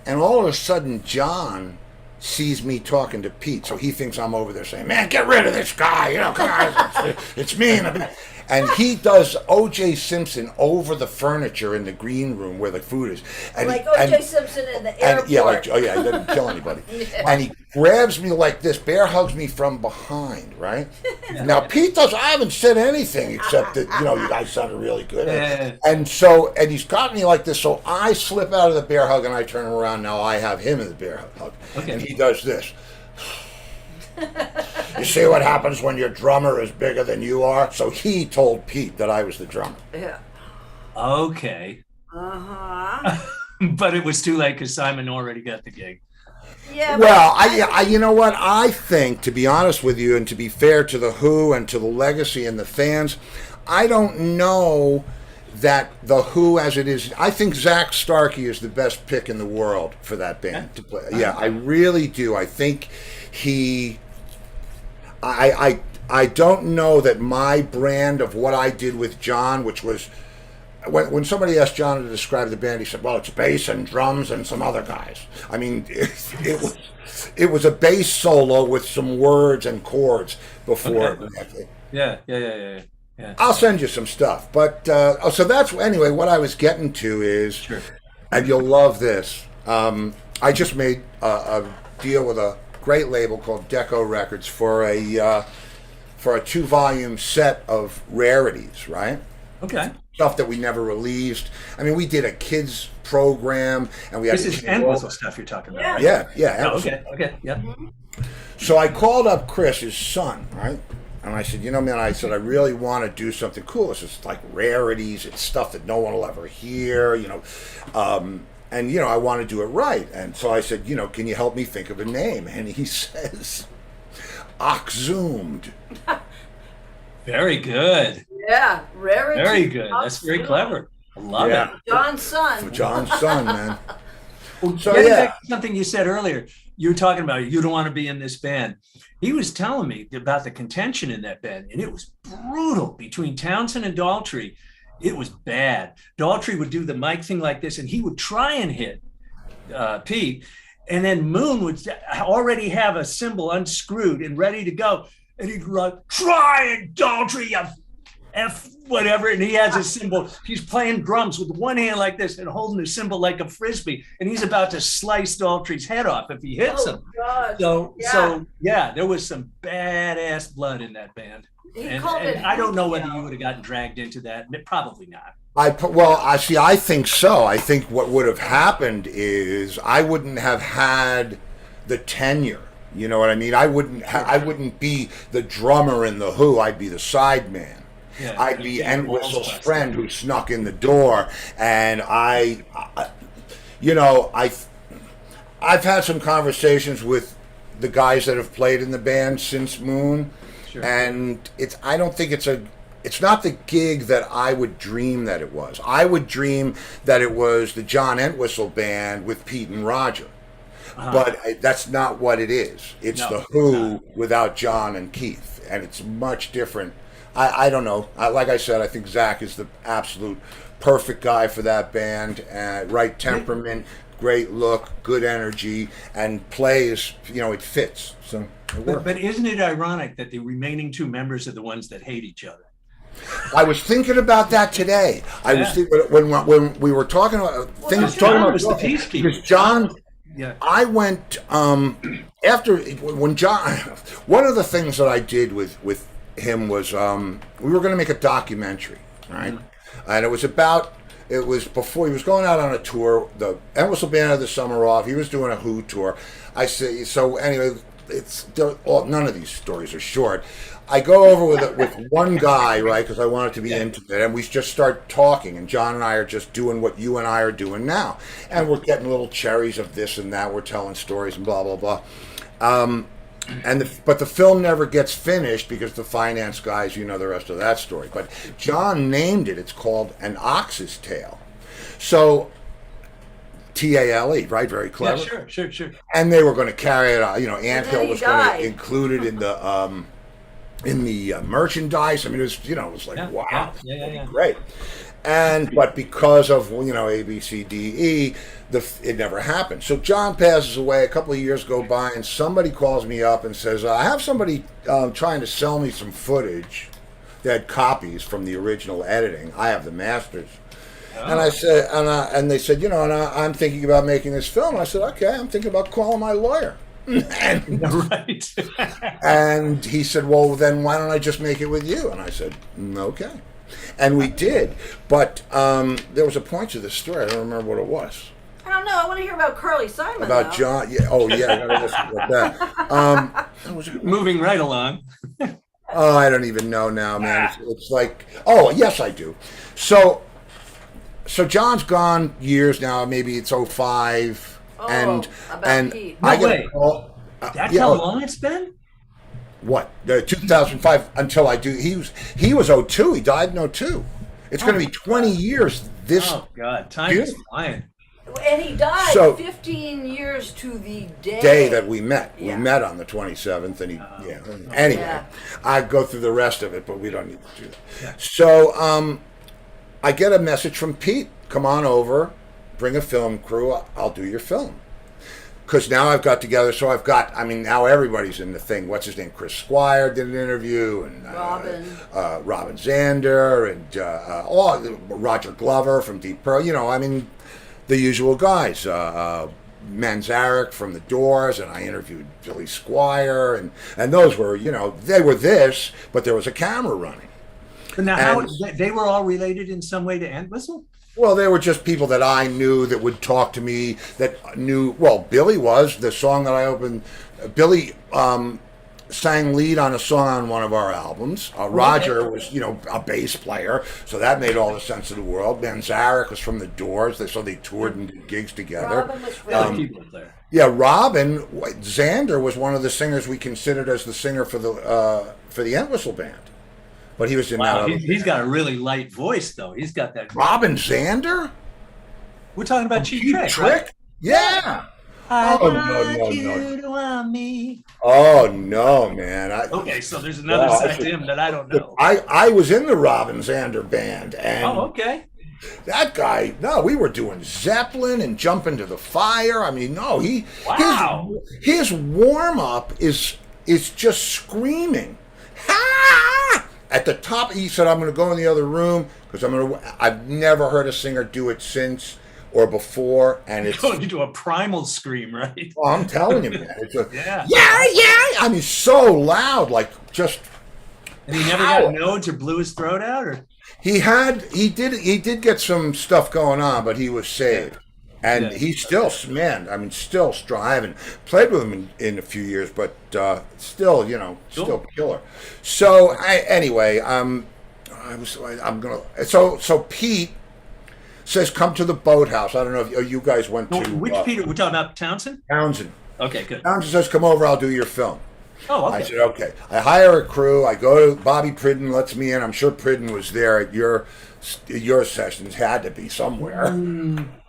A: And all of a sudden, John sees me talking to Pete, so he thinks I'm over there saying, "Man, get rid of this guy, come on, it's me." And he does O.J. Simpson over the furniture in the green room where the food is. And
B: Like O.J. Simpson in the airport.
A: And he didn't kill anybody. And he grabs me like this, bear hugs me from behind, right? Now, Pete I haven't said anything except that, you guys sounded really good. And he's got me like this, so I slip out of the bear hug and I turn him around. Now I have him in the bear hug.
C: Okay.
A: And he does this. "You see what happens when your drummer is bigger than you are?" So he told Pete that I was the drummer.
B: Yeah.
C: Okay.
B: Uh-huh.
C: But it was too late because Simon already got the gig.
B: Yeah.
A: Well, I you know what? I think, to be honest with you, and to be fair to the Who and to the legacy and the fans, I don't know that the Who as it is. I think Zach Starkey is the best pick in the world for that band to play. Yeah, I really do. I think he. I don't know that my brand of what I did with John, which was when somebody asked John to describe the band, he said, "Well, it's bass and drums and some other guys." I mean, it was a bass solo with some words and chords before.
C: Okay. Yeah.
A: I'll send you some stuff, but so that's anyway. What I was getting to is,
C: Sure.
A: and you'll love this. I just made a deal with a great label called Deco Records for a 2-volume set of rarities, right?
C: Okay.
A: Stuff that we never released. I mean, we did a kids program, and we had
C: This is Entwistle stuff you're talking about, right?
A: yeah.
C: Oh, okay. Yep.
A: So I called up Chris, his son, right? And I said, man, I really want to do something cool. It's just like rarities. It's stuff that no one will ever hear, and, I want to do it right. And so I said, can you help me think of a name? And he says, Oxzoomed.
C: Very good.
B: Yeah. Rarity.
C: Very good. That's very clever. I love it.
B: John's son.
A: John's son, man. So,
C: Getting
A: yeah.
C: back to something you said earlier, you were talking about you don't want to be in this band. He was telling me about the contention in that band, and it was brutal between Townsend and Daltrey. It was bad. Daltrey would do the mic thing like this, and he would try and hit Pete, And then Moon would already have a cymbal unscrewed and ready to go. And he'd run, try and Daltrey, you F whatever. And he has a cymbal. He's playing drums with one hand like this and holding the cymbal like a Frisbee. And he's about to slice Daltrey's head off if he hits him.
B: God.
C: So there was some badass blood in that band. And I don't know whether you would have gotten dragged into that. Probably not.
A: I think so. I think what would have happened is I wouldn't have had the tenure. You know what I mean? I wouldn't be the drummer in the Who. I'd be the side man. Yeah, I'd be Entwistle's friend who snuck in the door, and I've had some conversations with the guys that have played in the band since Moon, and I don't think it's not the gig that I would dream that it was. I would dream that it was the John Entwistle band with Pete and Roger. But that's not what it is. It's the Who without John and Keith, and it's much different. I don't know. Like I said, I think Zach is the absolute perfect guy for that band. Right temperament, great look, good energy, and plays. It fits. So it works.
C: But isn't it ironic that the remaining two members are the ones that hate each other?
A: I was thinking about that today. I was thinking, when we were talking about things.
C: John was the peacekeeper.
A: Because John. Yeah. I went after when John. One of the things that I did with him was we were going to make a documentary, right? Mm-hmm. And it was before he was going out on a tour. The Entwistle Band had the summer off. He was doing a Who tour. I say so. Anyway, none of these stories are short. I go over with one guy, right, because I wanted to be into it, and we just start talking, and John and I are just doing what you and I are doing now, and we're getting little cherries of this and that, we're telling stories and blah, blah, blah. But the film never gets finished because the finance guys, the rest of that story. But John named it. It's called An Ox's Tale. So, Tale, right? Very clever.
C: Yeah, sure.
A: And they were going to carry it out. Anthill was going to include it in the merchandise. I mean, it was like, wow, great. But because of A, B, C, D, E, it never happened. So John passes away. A couple of years go by, and somebody calls me up and says, "I have somebody trying to sell me some footage." They had copies from the original editing. I have the masters. And I said, and they said, I'm thinking about making this film. And I said, okay, I'm thinking about calling my lawyer.
C: Right.
A: And he said, well, then why don't I just make it with you? And I said, okay. And we did. But there was a point to this story. I don't remember what it was.
B: I don't know. I want to hear about Carly Simon.
A: About though. John. Yeah. Oh, yeah. I got to listen to that.
C: Moving right along.
A: Oh, I don't even know now, man. It's like, oh, yes, I do. So John's gone years now. Maybe it's 05. And
B: Pete.
A: I get a call.
C: That's how long it's been?
A: What? 2005 until I do. He was 02. He died in 02. It's going to be 20 years this.
C: Oh God, time is flying.
B: And he died 15 years to the
A: day that we met. Yeah. We met on the 27th, and Anyway, I go through the rest of it, but we don't need to do that. Yeah. So I get a message from Pete. Come on over. Bring a film crew, I'll do your film. Because now I've got together, now everybody's in the thing. What's his name? Chris Squire did an interview, and Robin Zander, and Roger Glover from Deep Pearl. The usual guys. Manzarek from The Doors, and I interviewed Billy Squire, and those were, they were this, but there was a camera running.
C: Now, they were all related in some way to Entwistle?
A: Well, they were just people that I knew that would talk to me, that knew, Billy was, the song that I opened, Billy sang lead on a song on one of our albums. Roger was, a bass player, so that made all the sense of the world. Manzarek was from The Doors, so they toured and did gigs together.
B: Robin was really there.
A: Yeah, Robin Zander was one of the singers we considered as the singer for the Entwistle band. But he was in that.
C: He's got a really light voice, though. He's got that.
A: Robin Zander?
C: We're talking about Cheap Trick, right?
A: Yeah.
C: No. You to want me.
A: Oh, no, man.
C: Okay, so there's another side to him that I don't know.
A: I was in the Robin Zander band. And,
C: okay.
A: That guy, no, we were doing Zeppelin and jumping to the fire. I mean, no,
C: Wow.
A: his warm up is just screaming. Ha! At the top, he said, "I'm going to go in the other room because I've never heard a singer do it since or before, and it's
C: Going into a primal scream, right?
A: oh, I'm telling you, man, it's a
C: Yeah.
A: yeah. I mean, so loud, like just
C: And he never got nodes or blew his throat out, or
A: he did get some stuff going on, but he was saved. And
C: Yeah.
A: he's still, man, I mean, still strong. I haven't played with him in a few years, but still, still killer. So anyway, I'm gonna. So Pete says, "Come to the boathouse." I don't know if you guys went to
C: which Peter? We're talking about Townsend.
A: Townsend.
C: Okay, good.
A: Townsend says, "Come over. I'll do your film."
C: Oh,
A: I
C: okay.
A: said, "Okay." I hire a crew. I go to Bobby Priddon lets me in. I'm sure Priddon was there at your sessions. Had to be somewhere.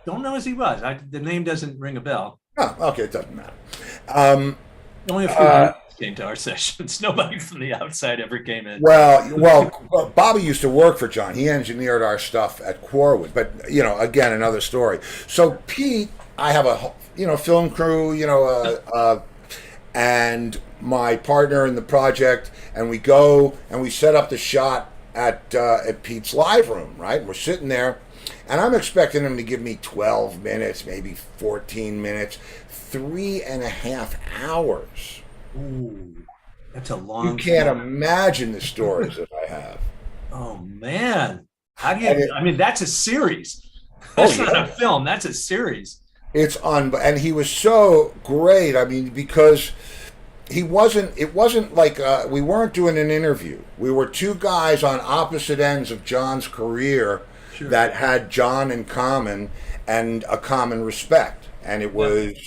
C: Don't know as he was. The name doesn't ring a bell.
A: Oh, okay, it doesn't matter.
C: Only a few people came to our sessions. Nobody from the outside ever came in.
A: Well, Bobby used to work for John. He engineered our stuff at Quarwood, but again, another story. So Pete, I have a film crew, and my partner in the project, and we go and we set up the shot at Pete's live room. Right, we're sitting there. And I'm expecting him to give me 12 minutes, maybe 14 minutes, 3.5 hours.
C: Ooh, that's a long.
A: You can't imagine the stories that I have.
C: Oh man, how do you? I mean, that's a series. That's not a film. That's a series.
A: It's and he was so great. I mean, because it wasn't like we weren't doing an interview. We were two guys on opposite ends of John's career. Sure. That had John in common and a common respect, and it was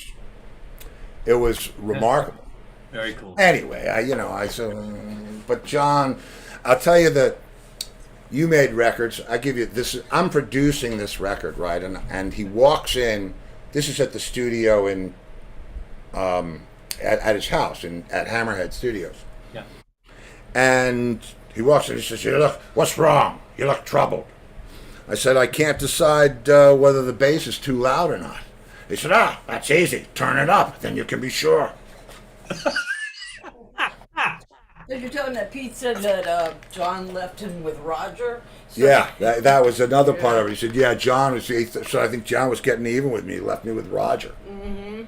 A: remarkable.
C: Very cool.
A: Anyway, I said, but John, I'll tell you that you made records. I give you this. I'm producing this record, right? And he walks in. This is at the studio in at his house at Hammerhead Studios.
C: Yeah.
A: And he walks in. He says, "You look. What's wrong? You look troubled." I said, "I can't decide whether the bass is too loud or not." He said, "That's easy. Turn it up, then you can be sure."
B: So you're telling that Pete said that John left him with Roger? So
A: Yeah, that was another part of it. He said, "Yeah, John was." So I think John was getting even with me. He left me with Roger.
B: Mm-hmm.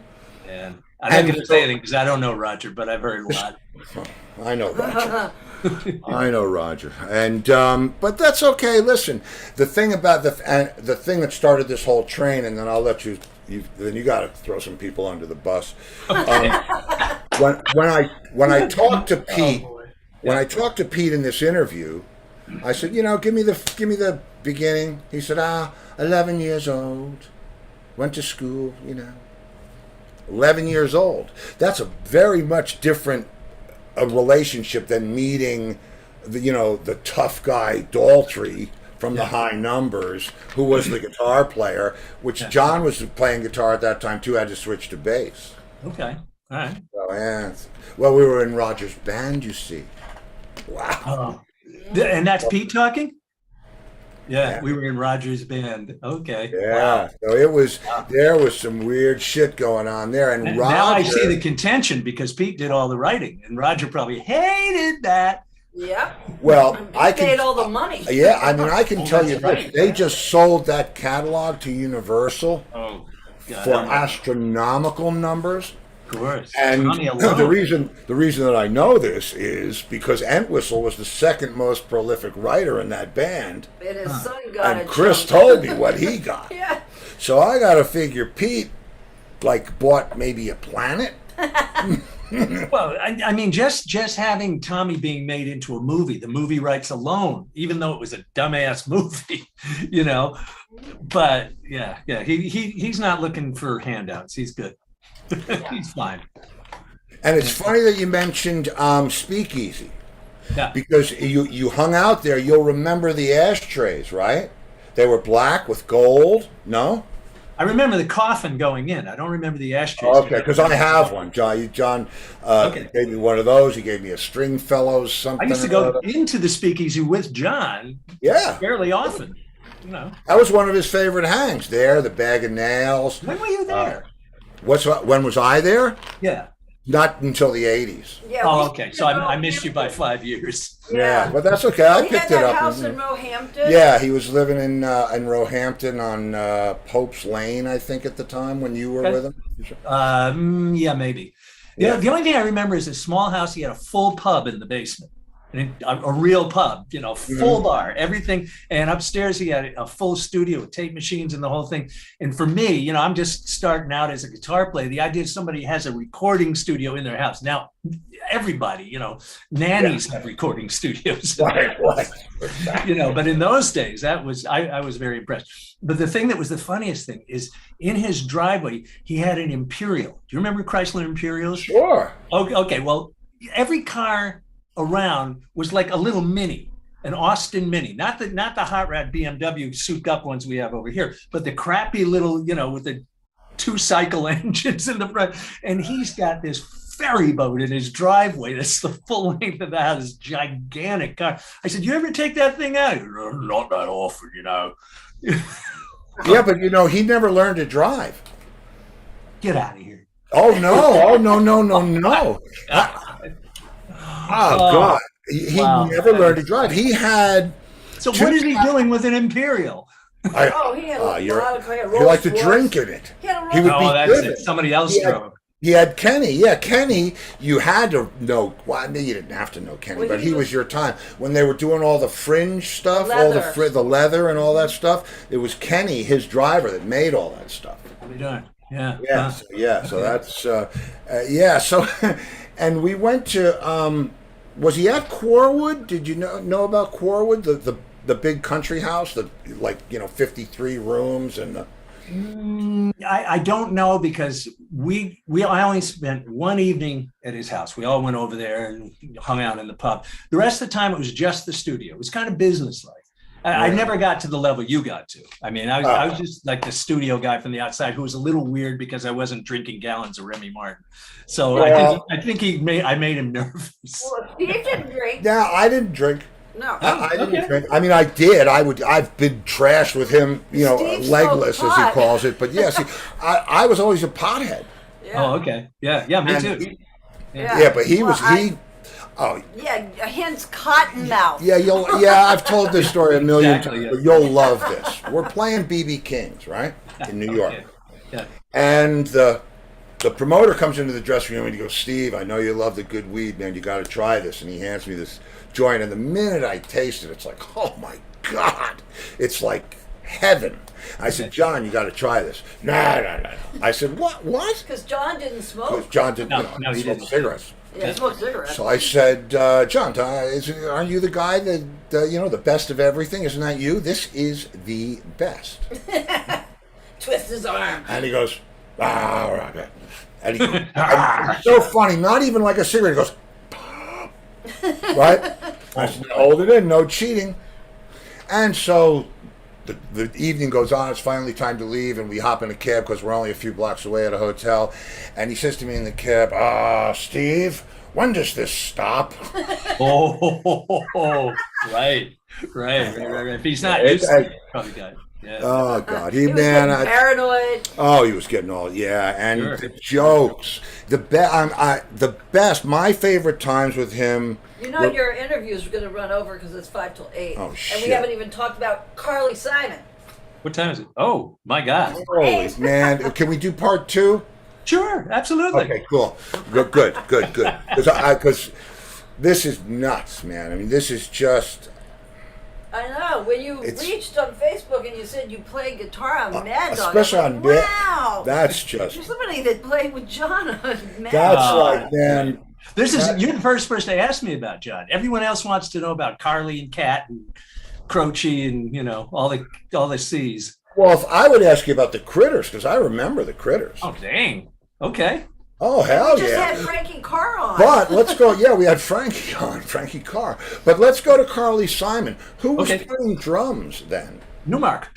C: And I'm not going to say anything because I don't know Roger, but I've heard a lot.
A: I know Roger. I know Roger, and but that's okay. Listen, the thing about the thing that started this whole train, and then I'll let you. Then you got to throw some people under the bus. When I talked to Pete, when I talked to Pete in this interview, I said, give me the beginning. He said, 11 years old, went to school, 11 years old. That's a very much different a relationship than meeting the tough guy Daltrey from the High Numbers, who was the guitar player, which John was playing guitar at that time too, had to switch to bass.
C: Okay. All right.
A: So, well, we were in Roger's band, you see. Wow.
C: And that's Pete talking? Yeah, we were in Roger's band. Okay.
A: Yeah. Wow. So there was some weird shit going on there. And Roger,
C: now I see the contention because Pete did all the writing and Roger probably hated that.
B: Yeah.
A: Well,
B: I paid all the money.
A: Yeah, I mean, I can tell you this. They just sold that catalog to Universal for astronomical numbers.
C: Of course.
A: And the reason that I know this is because Entwistle was the second most prolific writer in that band.
B: And his son got
A: and Chris told me what he got.
B: Yeah.
A: So I got to figure Pete bought maybe a planet.
C: Well, I mean, just having Tommy being made into a movie, the movie rights alone, even though it was a dumbass movie, But he's not looking for handouts. He's good. He's fine.
A: And it's funny that you mentioned Speakeasy.
C: Yeah.
A: Because you hung out there. You'll remember the ashtrays, right? They were black with gold. No?
C: I remember the coffin going in. I don't remember the ashtrays.
A: Okay, because I have one. John gave me one of those. He gave me a Stringfellows something.
C: I used to go into the Speakeasy with John.
A: Yeah.
C: Fairly often. you know.
A: That was one of his favorite hangs. There, the Bag of Nails.
C: When were you there?
A: When was I there?
C: Yeah.
A: Not until the 80s.
B: Yeah.
C: Oh, okay. So I missed you by 5 years.
A: Yeah, but that's okay. I
B: He
A: picked
B: had
A: it
B: that
A: up.
B: house in Roehampton.
A: Yeah, he was living in Roehampton on Pope's Lane, I think, at the time when you were with him.
C: Yeah, maybe.
A: Yeah.
C: The only thing I remember is a small house. He had a full pub in the basement. A real pub, you know, full bar, everything. And upstairs he had a full studio with tape machines and the whole thing. And for me, you know, I'm just starting out as a guitar player. The idea somebody has a recording studio in their house. Now, everybody, you know, nannies have recording studios.
A: Right.
C: You know, but in those days, that was, I was very impressed. But the thing that was the funniest thing is in his driveway, he had an Imperial. Do you remember Chrysler Imperials?
A: Sure.
C: Okay. Well, every car around was like a little Mini, an Austin Mini, not the hot rod BMW souped up ones we have over here, but the crappy little, you know, with the 2-cycle engines in the front. And he's got this ferry boat in his driveway that's the full length of the house, this gigantic car. I said, you ever take that thing out? Not that often, you know.
A: Yeah, but you know, he never learned to drive.
C: Get out of here.
A: Oh no! No! Oh God! He never learned to drive. He had.
C: So what is he doing with an Imperial?
B: He had a lot of cars.
A: You like to drink in it.
B: He had a
A: He would be
C: that's
A: good.
C: it. Somebody else drove.
A: He had Kenny. Yeah, Kenny, you had to know. Well, I mean, you didn't have to know Kenny, but he was your time. When they were doing all the fringe stuff, all the leather and all that stuff, it was Kenny, his driver, that made all that stuff.
C: What are you doing? Yeah.
A: So that's, so, and we went to, was he at Corwood? Did you know about Corwood, the big country house, the, like, you know, 53 rooms and the...
C: I don't know, because I only spent one evening at his house. We all went over there and hung out in the pub. The rest of the time it was just the studio. It was kind of businesslike. I never got to the level you got to. I mean, I was just like the studio guy from the outside who was a little weird because I wasn't drinking gallons of Remy Martin. So I think I made him nervous.
B: Well, Steve didn't drink.
A: Yeah, I didn't drink.
B: No,
A: I didn't drink. I mean, I did. I've been trashed with him, you know,
B: Steve
A: legless
B: smoked
A: as he
B: pot.
A: calls it. But yeah, see, I was always a pothead.
B: Yeah.
C: Oh, okay. Yeah, me too.
A: Yeah, but he was.
B: Yeah, hence Cottonmouth.
A: Yeah, I've told this story a million
C: Exactly,
A: times,
C: yeah.
A: but you'll love this. We're playing BB King's, right, in New York.
C: Yeah.
A: And the promoter comes into the dressing room and he goes, Steve, I know you love the good weed, man. You got to try this. And he hands me this joint. And the minute I taste it, it's like, oh my God, it's like heaven. I said, John, you got to try this. No. I said, what?
B: Because John didn't smoke.
A: John didn't.
C: No, he
A: smoke
C: didn't.
A: cigarettes.
B: Yeah, he smoked cigarettes.
A: So I said, John, aren't you the guy that, you know, the best of everything? Isn't that you? This is the best.
B: Twist his arm.
A: And he goes, right. And he goes, and it's so funny, not even like a cigarette. He goes, right? I said, hold it in, no cheating. And so the evening goes on. It's finally time to leave, and we hop in a cab because we're only a few blocks away at a hotel. And he says to me in the cab, Steve, when does this stop?
C: Oh, right. If he's not used to it, probably got it. Yeah.
A: Oh God,
B: He was getting paranoid.
A: Oh, he was getting all and
C: Sure.
A: the jokes, the best. My favorite times with him.
B: You know, your interviews are going to run over because it's 5 till 8.
A: Oh,
B: And
A: shit.
B: we haven't even talked about Carly Simon.
C: What time is it? Oh, my God.
A: Holy man, can we do part 2?
C: Sure, absolutely.
A: Okay, cool, good. Because this is nuts, man. I mean, this is just.
B: I know. When you reached on Facebook and you said you played guitar on Mad Dog,
A: especially
B: I was
A: on
B: like,
A: Mad-
B: wow.
A: That's just.
B: There's somebody that played with John on Mad
A: That's
B: Dog.
A: like, man.
C: You're the first person to ask me about John. Everyone else wants to know about Carly and Kat and Croce and, you know, all the C's.
A: Well, if I would ask you about the Critters, because I remember the Critters.
C: Oh, dang. Okay.
A: Oh, hell
B: We just
A: yeah.
B: had Frankie Carr on.
A: But let's go. Yeah, we had Frankie Carr. But let's go to Carly Simon. Who was playing drums then?
C: Newmark.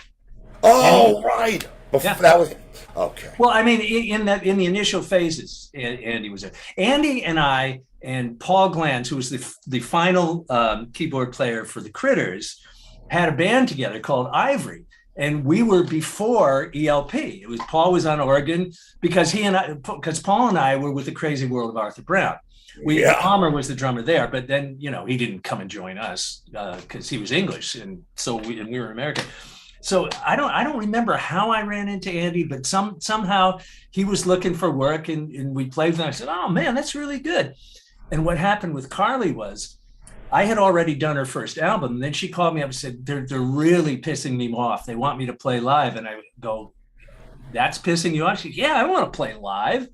A: Oh, right. That was okay.
C: Well, I mean, in the initial phases, Andy was there. Andy and I and Paul Glanz, who was the final keyboard player for the Critters, had a band together called Ivory. And we were before ELP. It was Paul was on organ because Paul and I were with the Crazy World of Arthur Brown. Palmer was the drummer there, but then he didn't come and join us because he was English, and so we were American. So I don't remember how I ran into Andy, but somehow he was looking for work, and we played with him. I said, "Oh man, that's really good." And what happened with Carly was, I had already done her first album. And then she called me up and said, they're really pissing me off. They want me to play live. And I go, that's pissing you off? She goes, yeah, I want to play live.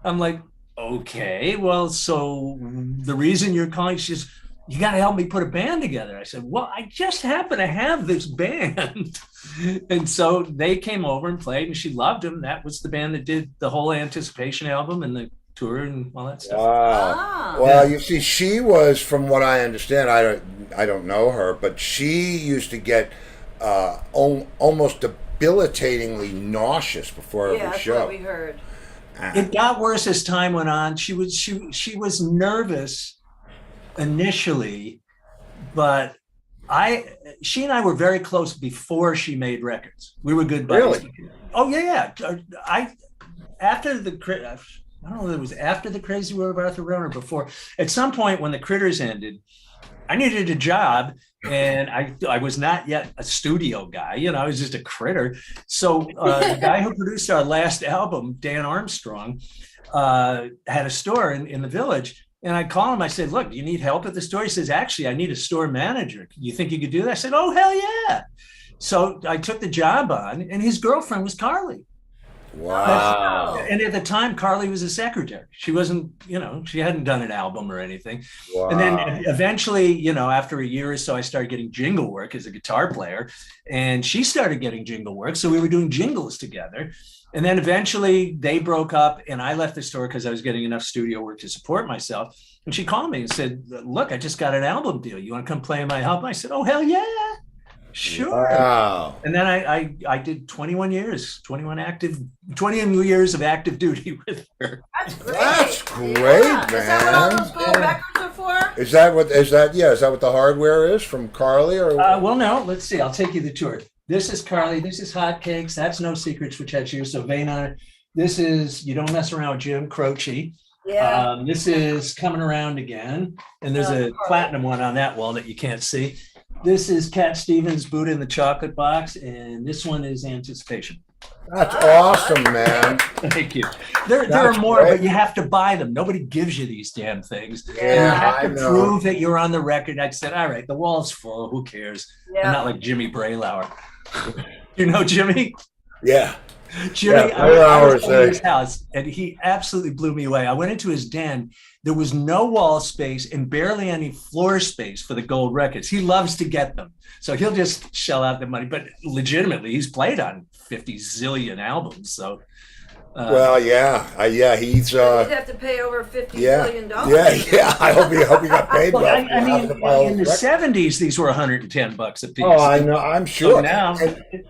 C: I'm like, okay, well, so the reason you're calling, she says, you got to help me put a band together. I said, well, I just happen to have this band. And so they came over and played, and she loved them. That was the band that did the whole Anticipation album and the tour and all that stuff.
A: Wow. Well, you see, she was, from what I understand, I don't know her, but she used to get almost debilitatingly nauseous before every show. Yeah, that's what we
B: heard.
C: It got worse as time went on. She was nervous initially, but she and I were very close before she made records. We were good buddies.
A: Really?
C: Oh yeah. I don't know if it was after the Crazy World of Arthur Brown or before. At some point when the Critters ended, I needed a job, and I was not yet a studio guy. I was just a critter. So the guy who produced our last album, Dan Armstrong, had a store in the Village. And I called him. I said, look, do you need help at the store? He says, actually, I need a store manager. You think you could do that? I said, oh, hell yeah. So I took the job on, and his girlfriend was Carly.
A: Wow.
C: And at the time, Carly was a secretary. She wasn't, she hadn't done an album or anything.
A: Wow.
C: And then eventually, after a year or so, I started getting jingle work as a guitar player, and she started getting jingle work. So we were doing jingles together. And then eventually they broke up, and I left the store because I was getting enough studio work to support myself. And she called me and said, look, I just got an album deal. You want to come play in my album? I said, oh, hell yeah. Sure.
A: Wow.
C: And then I did 21 years of active duty with her.
B: That's great.
A: Man.
B: Is that what all those gold records are for?
A: Is that what the hardware is from Carly? Or
C: well, no, let's see. I'll take you the tour. This is Carly. This is Hotcakes. That's No Secrets, which has you. So Vein on it. This is You Don't Mess Around with Jim Croce.
B: Yeah.
C: This is Coming Around Again. And there's a platinum one on that wall that you can't see. This is Cat Stevens' Buddha in the Chocolate Box, and this one is Anticipation.
A: That's awesome, man.
C: Thank you. There are more, but you have to buy them. Nobody gives you these damn things.
B: Yeah,
C: and you have to prove that you're on the record. I said, all right, the wall's full. Who cares?
B: Yeah.
C: I'm not like Jimmy Braylauer. You know Jimmy?
A: Yeah.
C: Jimmy, I was in his house, and he absolutely blew me away. I went into his den. There was no wall space and barely any floor space for the gold records. He loves to get them. So he'll just shell out the money. But legitimately, he's played on 50 zillion albums. So,
A: he's.
B: You'd have to pay over $50 billion.
A: Yeah. I hope he got paid well.
C: I mean, in the 70s, these were $110 a piece.
A: Oh, I know. I'm sure.
C: So now,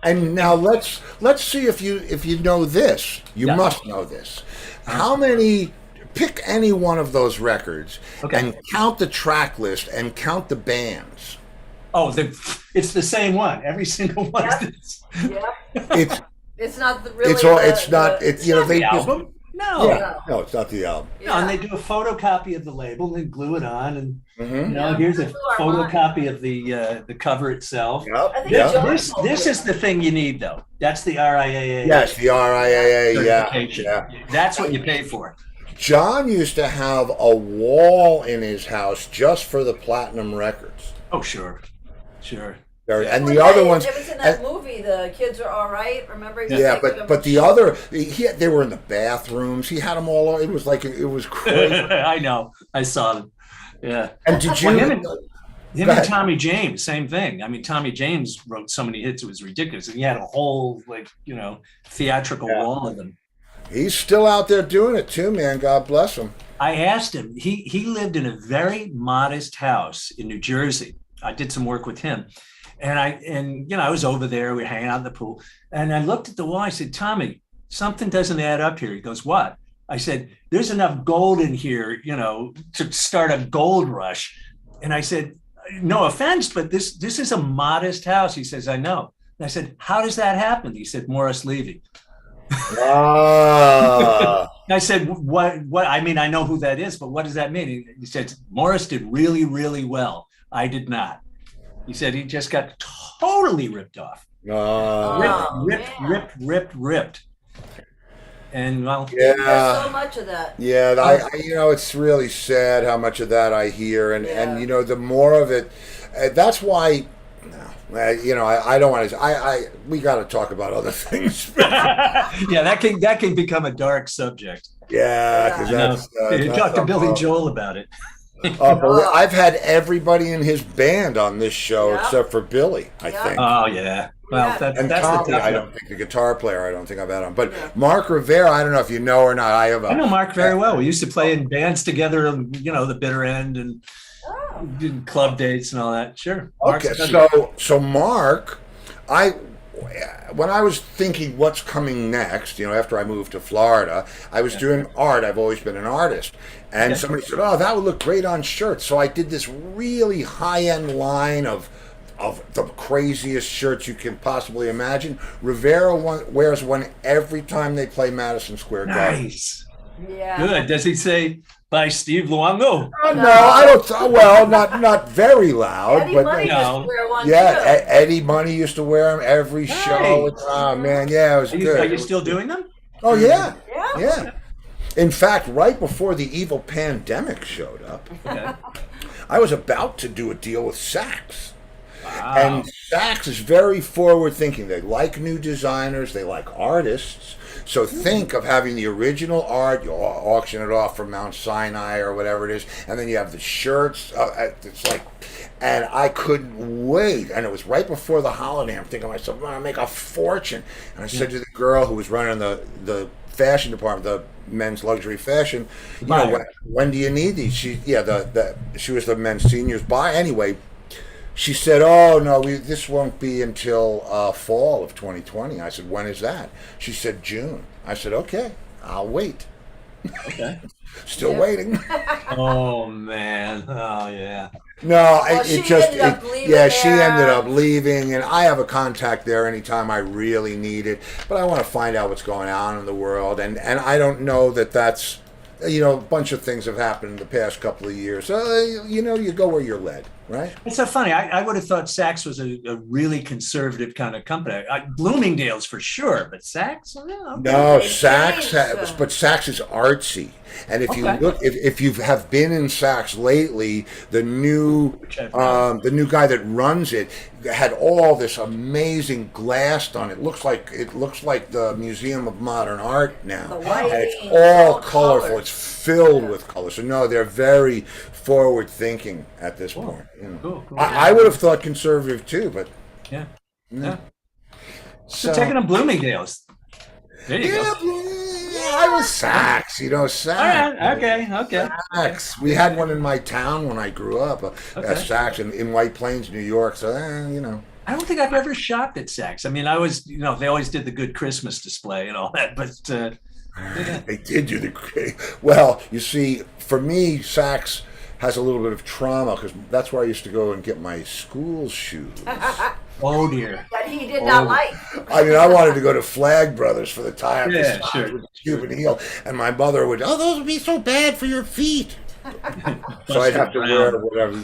A: and now let's see if you know this. You must know this. How many? Pick any one of those records and count the track list and count the bands.
C: Oh, it's the same one. Every single one.
B: Yep. It's not the really.
A: It's not the
C: album.
A: No, it's not the album.
C: Yeah. No, and they do a photocopy of the label and glue it on, and here's a photocopy of the cover itself.
A: Yep.
C: This is the thing you need, though. That's the RIAA.
A: Yes, the RIAA. Yeah.
C: That's what you pay for.
A: John used to have a wall in his house just for the platinum records.
C: Oh, sure.
A: And the other ones.
B: It was in that movie, The Kids Are All Right. Remember?
A: Yeah, but the other, they were in the bathrooms. He had them all. It was crazy.
C: I know. I saw them. Yeah.
A: And did you?
C: Him and Tommy James, same thing. I mean, Tommy James wrote so many hits; it was ridiculous, and he had a whole theatrical wall of them.
A: He's still out there doing it too, man. God bless him.
C: I asked him. He lived in a very modest house in New Jersey. I did some work with him, and I was over there. We were hanging out in the pool, and I looked at the wall. I said, Tommy, something doesn't add up here. He goes, what? I said, there's enough gold in here, to start a gold rush. And I said, no offense, but this is a modest house. He says, I know. And I said, how does that happen? He said, Morris Levy.
A: Ah.
C: I said, what, I mean, I know who that is, but what does that mean? He said, Morris did really, really well. I did not. He said he just got totally ripped off. Ripped. And well,
A: Yeah.
B: There's so much of that.
A: Yeah, it's really sad how much of that I hear, and the more of it, that's why, I don't want to. We got to talk about other things.
C: Yeah, that can become a dark subject.
A: Yeah, because that's
C: talk to Billy Joel about it.
A: I've had everybody in his band on this show except for Billy, I think.
C: Oh yeah. Well, that's
A: Tommy, I don't think the guitar player. I don't think I've had on, but Mark Rivera. I don't know if you know or not. I know
C: Mark very well. We used to play in bands together. The Bitter End and did club dates and all that. Sure.
A: Okay, so Mark, when I was thinking what's coming next, after I moved to Florida, I was doing art. I've always been an artist. And somebody said, oh, that would look great on shirts. So I did this really high-end line of the craziest shirts you can possibly imagine. Rivera wears one every time they play Madison Square Garden.
C: Nice.
B: Yeah.
C: Good. Does he say, by Steve Luongo?
A: No, I don't. Well, not very loud.
B: Eddie
A: but
B: Money used to wear one too.
A: Eddie Money used to wear them every show. Oh man, it was good.
C: Are you still doing them?
A: Oh yeah. In fact, right before the evil pandemic showed up, I was about to do a deal with Saks. Wow. And Saks is very forward thinking. They like new designers. They like artists. So think of having the original art, you auction it off from Mount Sinai or whatever it is, and then you have the shirts. It's like, and I couldn't wait. And it was right before the holiday. I'm thinking to myself, I'm going to make a fortune. And I said to the girl who was running the fashion department, the men's luxury fashion, when do you need these? She was the men's seniors buy. Anyway, she said, oh, no, this won't be until fall of 2020. I said, when is that? She said, June. I said, okay, I'll wait.
C: Okay.
A: Still waiting.
C: Oh, man. Oh, yeah.
A: No,
B: she
A: ended up leaving, and I have a contact there anytime I really need it. But I want to find out what's going on in the world, and I don't know that's, a bunch of things have happened in the past couple of years. You go where you're led, right?
C: It's so funny. I would have thought Saks was a really conservative kind of company. Bloomingdale's for sure, but Saks?
A: No, Saks, but Saks is artsy. And if you look, if you have been in Saks lately, the new guy that runs it had all this amazing glass done. It looks like the Museum of Modern Art now, and it's all colorful. Colors. It's filled with color. So no, they're very forward thinking at this point.
C: Cool.
A: I would have thought conservative too, but
C: yeah. So taking them Bloomingdale's. There you go.
A: I was Saks, Saks.
C: All right, okay.
A: Saks. We had one in my town when I grew up, Saks in White Plains, New York. So,
C: I don't think I've ever shopped at Saks. I mean, I was, they always did the good Christmas display and all that, but
A: they did do the. Well, you see, for me, Saks has a little bit of trauma because that's where I used to go and get my school shoes.
C: Oh dear!
B: That he did not like.
A: I mean, I wanted to go to Flag Brothers for the tie-up
C: sure.
A: with the Cuban heel, and my mother would, those would be so bad for your feet. So I'd have to wear whatever,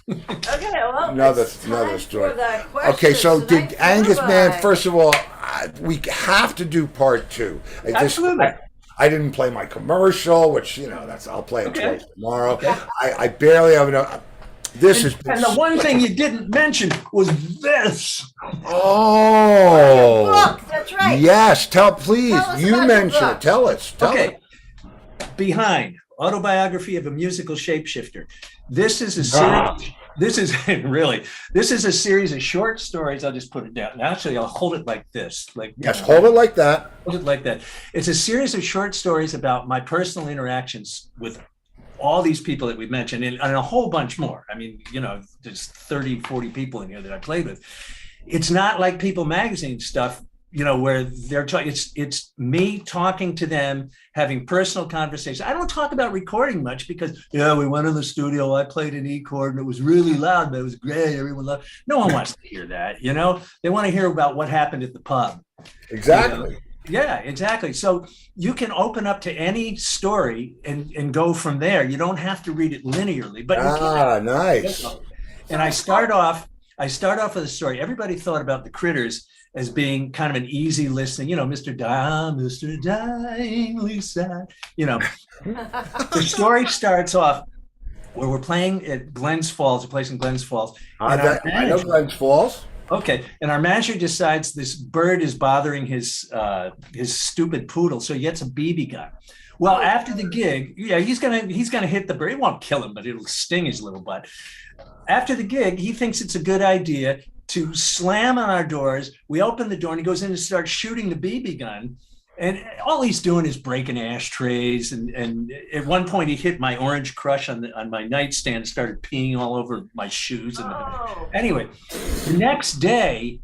B: Okay, well,
A: another story. Okay, so did Angus, man? First of all, we have to do part 2.
C: Absolutely.
A: I didn't play my commercial, which I'll play it twice tomorrow.
C: Okay.
A: I barely have enough. This is
C: and the one thing you didn't mention was this.
A: Oh,
B: look, that's right.
A: Yes, please. You mention it. Tell us.
C: Okay. Behind Autobiography of a Musical Shapeshifter. This is a series. This is a series of short stories. I'll just put it down. Actually, I'll hold it like this.
A: Hold it like that.
C: Hold it like that. It's a series of short stories about my personal interactions with all these people that we mentioned and a whole bunch more. I mean, there's 30, 40 people in here that I played with. It's not like People Magazine stuff where they're talking. It's me talking to them, having personal conversations. I don't talk about recording much because we went in the studio. I played an E chord and it was really loud, but it was great. Everyone loved. No one wants to hear that. They want to hear about what happened at the pub.
A: Exactly.
C: Yeah, exactly. So you can open up to any story and go from there. You don't have to read it linearly, but you can.
A: Nice.
C: And I start off with a story. Everybody thought about the Critters as being kind of an easy listening, Mr. Dyingly Sad. The story starts off where we're playing at Glens Falls, a place in Glens Falls.
A: I know Glens Falls.
C: Okay, and our manager decides this bird is bothering his stupid poodle, so he gets a BB gun. Well, after the gig, he's gonna hit the bird. It won't kill him, but it'll sting his little butt. After the gig, he thinks it's a good idea to slam on our doors. We open the door, and he goes in and starts shooting the BB gun. And all he's doing is breaking ashtrays. And at one point, he hit my Orange Crush on my nightstand and started peeing all over my shoes. Anyway, the next day,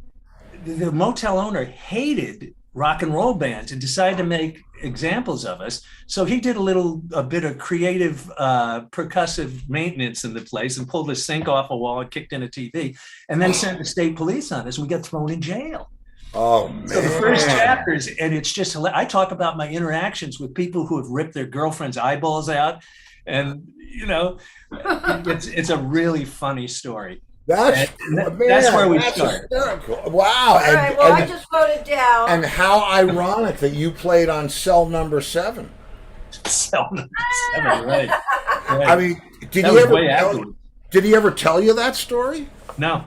C: the motel owner hated rock and roll bands and decided to make examples of us. So he did a bit of creative percussive maintenance in the place and pulled a sink off a wall and kicked in a TV and then sent the state police on us. We got thrown in jail.
A: Oh, man.
C: So the first chapters, and it's just, I talk about my interactions with people who have ripped their girlfriend's eyeballs out. And, it's a really funny story.
A: That's
C: where we start.
A: Wow.
B: All right, well, I just wrote it down.
A: And how ironic that you played on cell number 7.
C: Cell number 7, right.
A: I mean, did he ever tell you that story?
C: No.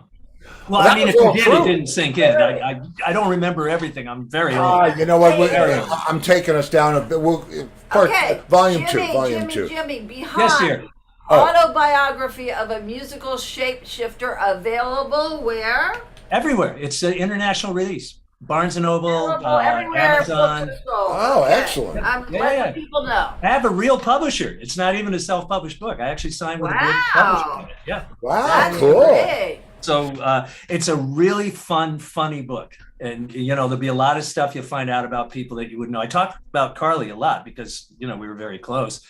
C: Well, I mean, if you did, it didn't sink in. I don't remember everything. I'm very old.
A: You know what? I'm taking us down a bit. Volume 2.
B: Jimmy, behind.
C: Yes, dear.
B: Autobiography of a musical shapeshifter, available where?
C: Everywhere. It's an international release. Barnes & Noble,
B: everywhere.
C: Amazon.
A: Oh, excellent.
B: I'm letting people know.
C: I have a real publisher. It's not even a self-published book. I actually signed with a real publisher. Yeah.
A: Wow,
B: that's
A: cool.
B: Great.
C: So it's a really fun, funny book. And, there'll be a lot of stuff you'll find out about people that you wouldn't know. I talked about Carly a lot because, we were very close.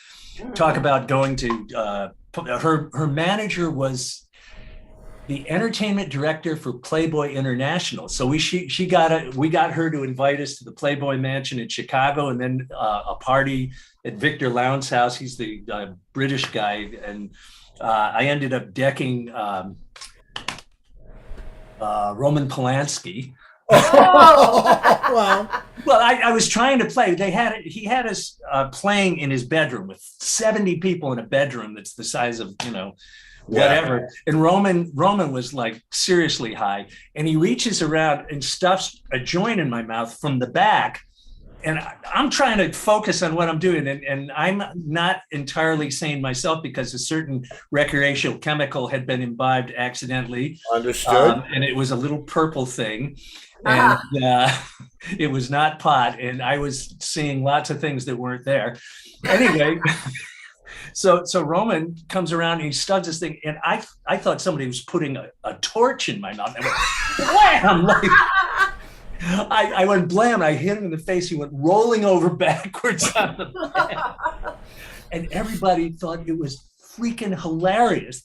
C: Talk about going to her manager was the entertainment director for Playboy International. So we got her to invite us to the Playboy Mansion in Chicago, and then a party at Victor Lowndes' house. He's the British guy, and I ended up decking Roman Polanski.
B: Oh.
C: Well, I was trying to play. He had us playing in his bedroom with 70 people in a bedroom that's the size of, whatever. Yeah. And Roman was like seriously high, and he reaches around and stuffs a joint in my mouth from the back. And I'm trying to focus on what I'm doing, and I'm not entirely sane myself because a certain recreational chemical had been imbibed accidentally.
A: Understood.
C: And it was a little purple thing. And it was not pot, and I was seeing lots of things that weren't there. Anyway, so Roman comes around and he studs this thing, and I thought somebody was putting a torch in my mouth. I went, wham! I went blam. I hit him in the face. He went rolling over backwards on the bed, and everybody thought it was freaking hilarious.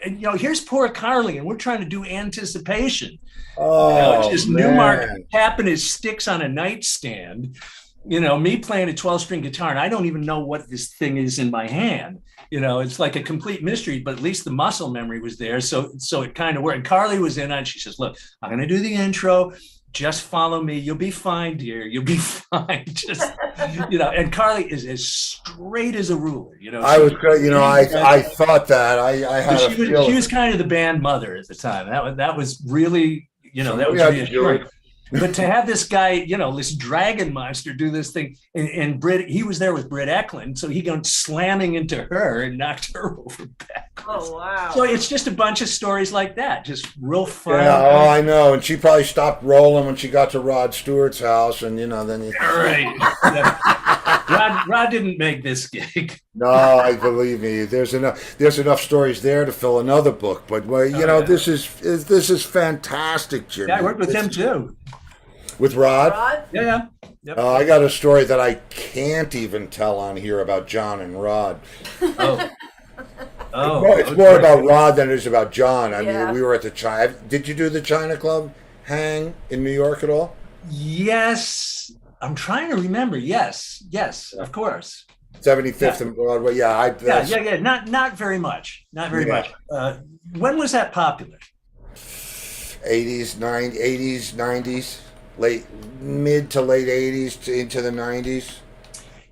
C: Here's poor Carly, and we're trying to do Anticipation. It's just Newmark tapping his sticks on a nightstand. Me playing a 12-string guitar, and I don't even know what this thing is in my hand. It's like a complete mystery, but at least the muscle memory was there. So it kind of worked. And Carly was in on it. She says, "Look, I'm going to do the intro. Just follow me. You'll be fine, dear. You'll be fine." Just, and Carly is as straight as a ruler.
A: I was, I thought that. I had a feeling.
C: She was kind of the band mother at the time. That was really, that was reassuring. But to have this guy, this dragon monster do this thing, and Britt, he was there with Britt Eklund, so he went slamming into her and knocked her over backwards.
B: Oh, wow.
C: So it's just a bunch of stories like that, just real fun.
A: Yeah, I know. And she probably stopped rolling when she got to Rod Stewart's house, and, then you...
C: Right. Yeah. Rod didn't make this gig.
A: No, I believe me. There's enough stories there to fill another book. But, this is fantastic, Jimmy.
C: Yeah, I worked with him, too.
A: With Rod?
B: Rod?
C: Yeah. Yep.
A: I got a story that I can't even tell on here about John and Rod.
C: Oh.
A: It's more about Rod than it is about John. I
B: Yeah.
A: mean, we were at the China. Did you do the China Club hang in New York at all?
C: Yes. I'm trying to remember. Yes, of course.
A: 75th and Broadway. Yeah,
C: Yeah. Not very much. Not very much. When was that popular?
A: 80s, 90s, mid to late 80s into the 90s.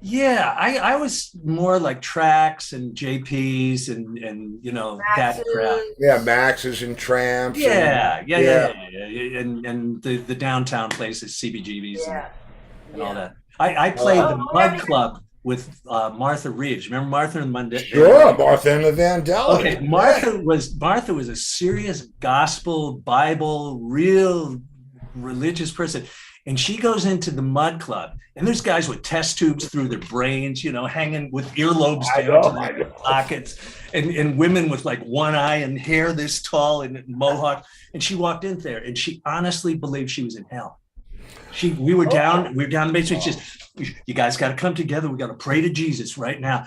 C: Yeah, I was more like Tracks and JPs and you know that crowd.
A: Yeah, Max's and Tramps.
C: Yeah. And the downtown places, CBGBs and all that. I played the Mud Club with Martha Reeves. Remember Martha and Monday?
A: Sure, Martha and the Vandellas.
C: Okay, Martha was a serious gospel, Bible, real religious person. And she goes into the Mud Club, and there's guys with test tubes through their brains, you know, hanging with earlobes down to their pockets, and women with like one eye and hair this tall and mohawk. And she walked in there, and she honestly believed she was in hell. We were down in the basement. She says, "You guys got to come together. We got to pray to Jesus right now.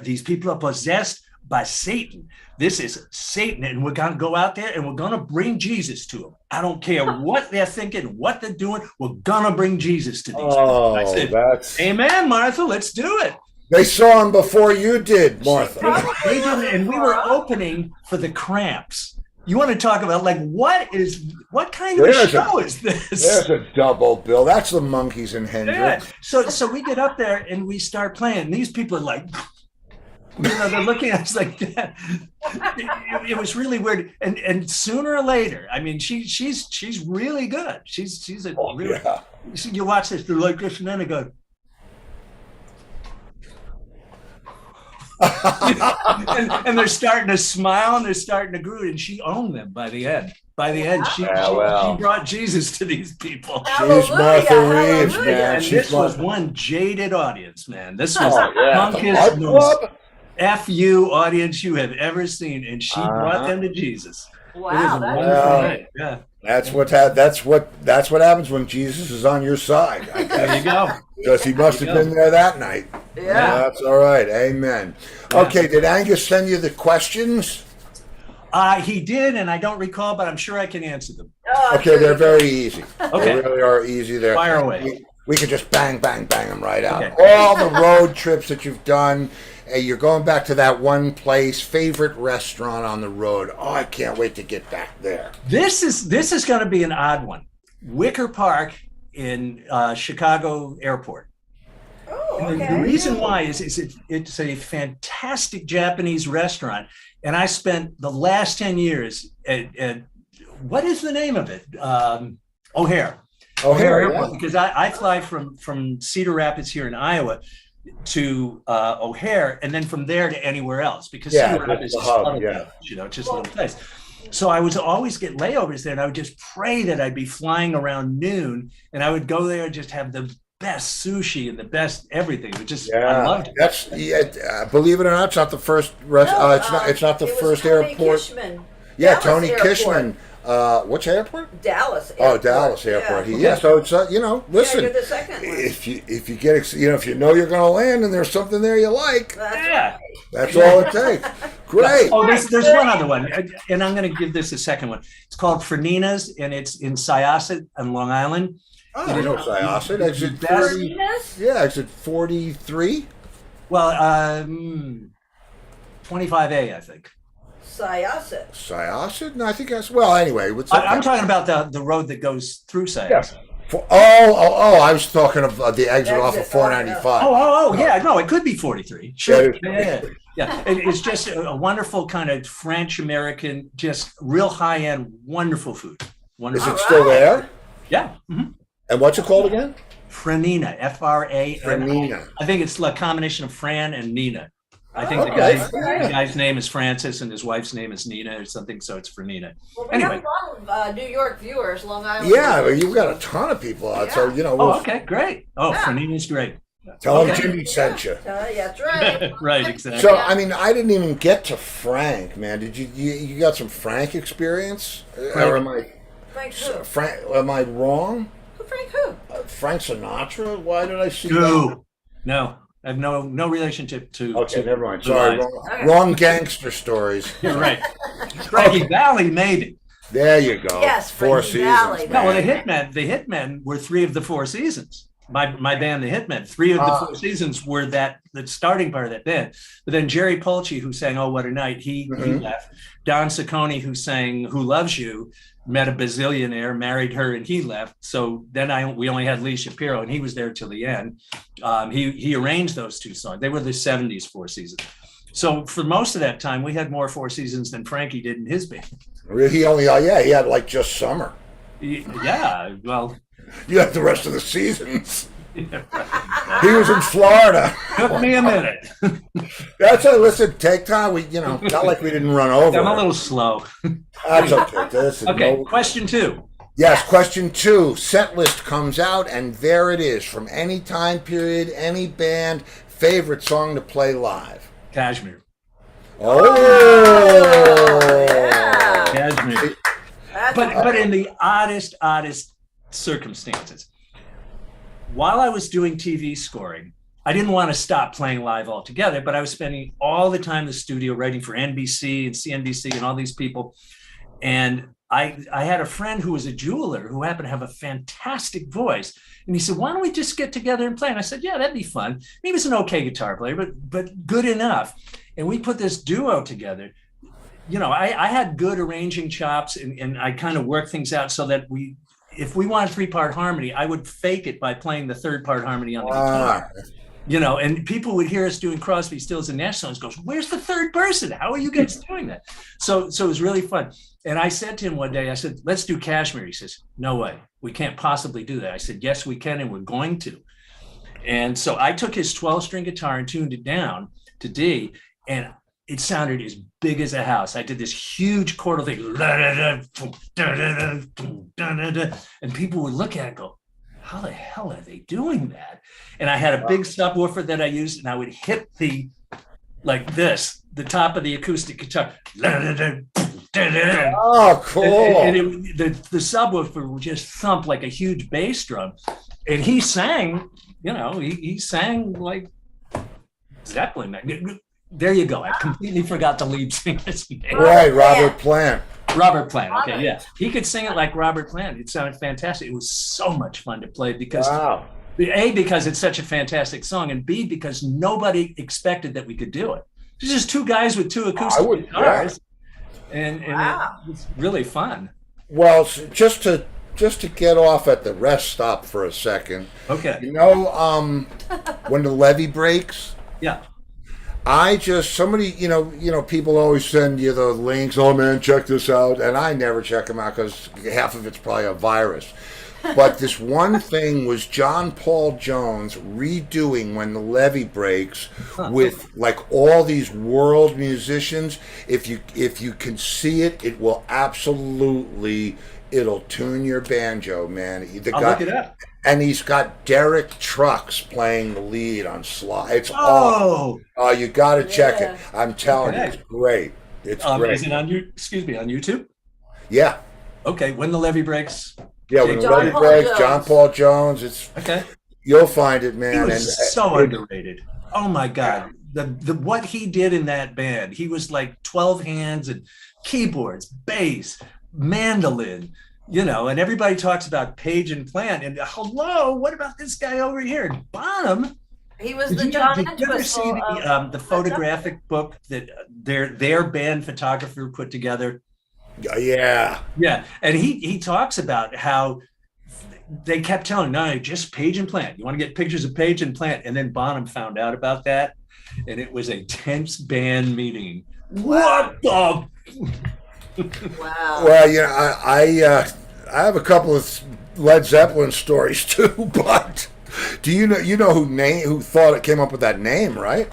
C: These people are possessed by Satan. This is Satan, and we're going to go out there and we're going to bring Jesus to them. I don't care what they're thinking, what they're doing. We're going to bring Jesus to these people." I said, "Amen, Martha, let's do it."
A: They saw him before you did, Martha.
C: They did, and we were opening for the Cramps. You want to talk about like what kind of a show is this?
A: There's a double bill. That's the Monkees and Hendrix.
C: Yeah. So we get up there and we start playing. And these people are like, you know, they're looking at us like that. It was really weird. And sooner or later, I mean, she's really good. She's a really. Yeah. You watch this, they're like this, and then they go. and they're starting to smile and they're starting to groove, and she owned them by the end. She brought Jesus to these people.
A: She's Martha Reeves, man.
C: And this was one jaded audience, man. This was the most FU audience you have ever seen, and she brought them to Jesus.
B: Wow,
C: yeah.
A: That's what happens when Jesus is on your side. I guess.
C: There you go.
A: Because he must have been there that night.
B: Yeah.
A: That's all right. Amen. Okay, did Angus send you the questions?
C: He did, and I don't recall, but I'm sure I can answer them.
A: Okay, they're very easy.
C: Okay.
A: They really are easy. There.
C: Fire away.
A: We can just bang them right out. Okay. All the road trips that you've done. You're going back to that one place, favorite restaurant on the road. Oh, I can't wait to get back there.
C: This is going to be an odd one. Wicker Park in Chicago Airport.
B: Oh,
C: okay. And the reason why is it's a fantastic Japanese restaurant, and I spent the last 10 years at what is the name of it? O'Hare Airport, because I fly from Cedar Rapids here in Iowa to O'Hare, and then from there to anywhere else, because Cedar Rapids is just a little place. So I would always get layovers there, and I would just pray that I'd be flying around noon, and I would go there and just have the best sushi and the best everything. I loved it.
A: That's believe it or not, it's not the first it's not the first airport.
B: Kishman.
A: Yeah,
B: Dallas
A: Tony
B: Airport.
A: Kishman. Which airport?
B: Dallas Airport.
A: Oh, Dallas Airport. Yeah. So it's listen.
B: You're the second one.
A: If you get if you know you're going to land and there's something there you like, that's all it takes. Great.
C: Oh, there's one other one, and I'm going to give this a second one. It's called Fernina's, and it's in Syosset on Long Island.
A: Oh, I know Syosset. Exit 40. Yeah, exit 43.
C: Well, 25A, I think.
A: Syosset? No, I think that's anyway.
C: I'm talking about the road that goes through Syosset.
A: Yes. I was talking of the exit off of 495.
C: Yeah, no, it could be 43. Sure. Yeah. It's just a wonderful kind of French American, just real high end, wonderful food. Wonderful.
A: Is it still there?
C: Yeah. Mm-hmm.
A: And what's it called again?
C: Frenina, F-R-A-N-I.
A: Frenina.
C: I think it's a combination of Fran and Nina. I think the guy's name is Francis and his wife's name is Nina or something, so it's Frenina.
B: Well, we have a lot of New York viewers, Long Island.
A: Yeah, but you've got a ton of people out, so
C: okay, great. Frenina's great.
A: Tell him Jimmy sent you.
B: That's right.
C: Right, exactly.
A: So, I mean, I didn't even get to Frank, man. Did you got some Frank experience? Or am I?
B: Frank who?
A: Frank, am I wrong?
B: Frank who?
A: Frank Sinatra? Why did I see that?
C: No. I have no relationship to.
A: Okay,
C: to
A: never mind. Sorry, wrong gangster stories.
C: You're right. Frankie Valli made it.
A: There you go.
B: Yes,
A: Four
B: Frankie
A: seasons.
B: Valli.
C: No, well, the Hitmen were 3 of the 4 seasons. My band, the Hitmen, 3 of the 4 seasons were the starting part of that band. But then Jerry Polci, who sang "Oh What a Night," he left. Don Ciccone, who sang "Who Loves You," met a bazillionaire, married her, and he left. So then we only had Lee Shapiro, and he was there till the end. He arranged those 2 songs. They were the 70s 4 seasons. So for most of that time, we had more 4 seasons than Frankie did in his band.
A: He only, he had like just summer.
C: Yeah, well.
A: You had the rest of the seasons. Yeah, right. He was in Florida.
C: Took me a minute.
A: That's it. Listen, take time. We, not like we didn't run over.
C: I'm a little slow.
A: That's okay.
C: Okay, question 2.
A: Yes, question 2. Set list comes out, and there it is. From any time period, any band, favorite song to play live.
C: Kashmir.
A: Oh,
B: yeah.
C: Kashmir. But in the oddest circumstances. While I was doing TV scoring, I didn't want to stop playing live altogether, but I was spending all the time in the studio writing for NBC and CNBC and all these people. And I had a friend who was a jeweler who happened to have a fantastic voice. And he said, why don't we just get together and play? And I said, yeah, that'd be fun. He was an okay guitar player, but good enough. And we put this duo together. I had good arranging chops, and I kind of worked things out so that if we wanted 3-part harmony, I would fake it by playing the 3rd part harmony on the guitar. And people would hear us doing Crosby, Stills, and Nash songs, goes, where's the 3rd person? How are you guys doing that? So it was really fun. And I said to him one day, I said, let's do Kashmir. He says, no way, we can't possibly do that. I said, yes, we can, and we're going to. And so I took his 12-string guitar and tuned it down to D, and it sounded as big as a house. I did this huge chordal thing, and people would look at it and go, how the hell are they doing that? And I had a big subwoofer that I used, and I would hit the top of the acoustic guitar.
A: Oh, cool.
C: And the subwoofer would just thump like a huge bass drum. And he sang, he sang like Zeppelin. There you go. I completely forgot the lead singer's name.
A: Right, Robert Plant.
C: Robert Plant. Okay, yeah. He could sing it like Robert Plant. It sounded fantastic. It was so much fun to play because, A, because it's such a fantastic song, and B, because nobody expected that we could do it. It's just 2 guys with 2 acoustic guitars, and it was really fun.
A: Well, just to get off at the rest stop for a second.
C: Okay.
A: When the levee breaks.
C: Yeah.
A: Somebody, people always send you the links. Oh man, check this out. And I never check them out because half of it's probably a virus. But this one thing was John Paul Jones redoing When the Levee Breaks with like all these world musicians. If you can see it, it will it'll tune your banjo, man.
C: I'll look it up.
A: And he's got Derek Trucks playing the lead on Sly. It's
C: awesome.
A: Oh, you got to check it. I'm telling you, it's great. It's great.
C: Is it on YouTube?
A: Yeah.
C: Okay. When the Levee Breaks.
A: Yeah, when the Levee Breaks, John Paul Jones. It's okay. You'll find it, man.
C: He was so underrated. Oh my God. The what he did in that band. He was like 12 hands and keyboards, bass, mandolin. And everybody talks about Page and Plant, and hello, what about this guy over here? And Bonham.
B: He was the John Entwistle.
C: Did you ever see the photographic book that their band photographer put together?
A: Yeah.
C: Yeah, and he talks about how they kept telling, no, just Page and Plant. You want to get pictures of Page and Plant, and then Bonham found out about that, and it was a tense band meeting.
B: Wow.
C: What the?
B: Wow.
A: Well, I have a couple of Led Zeppelin stories too, but do you know who thought it came up with that name, right?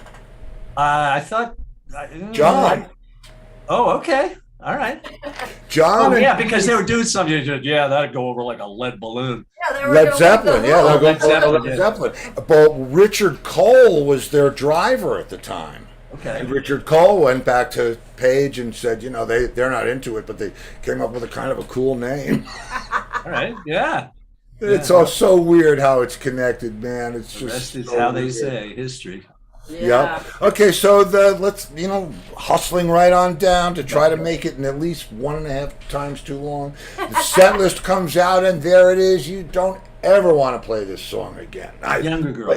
C: I thought
A: John.
C: Oh, okay. All right.
A: John.
C: Because they were doing something. Yeah, that'd go over like a lead balloon.
B: Yeah, they were
A: Led Zeppelin. Yeah, they'll go
C: Led Zeppelin.
A: Led Zeppelin. But Richard Cole was their driver at the time.
C: Okay.
A: And Richard Cole went back to Page and said, they're not into it, but they came up with a kind of a cool name.
C: All right. Yeah.
A: It's all so weird how it's connected, man. It's
C: The
A: just
C: rest is
A: so
C: how they
A: weird.
C: say history.
B: Yeah.
A: Yep. Okay, so let's hustling right on down to try to make it in at least 1.5 times too long. The set list comes out and there it is. You don't ever want to play this song again.
C: Younger Girl.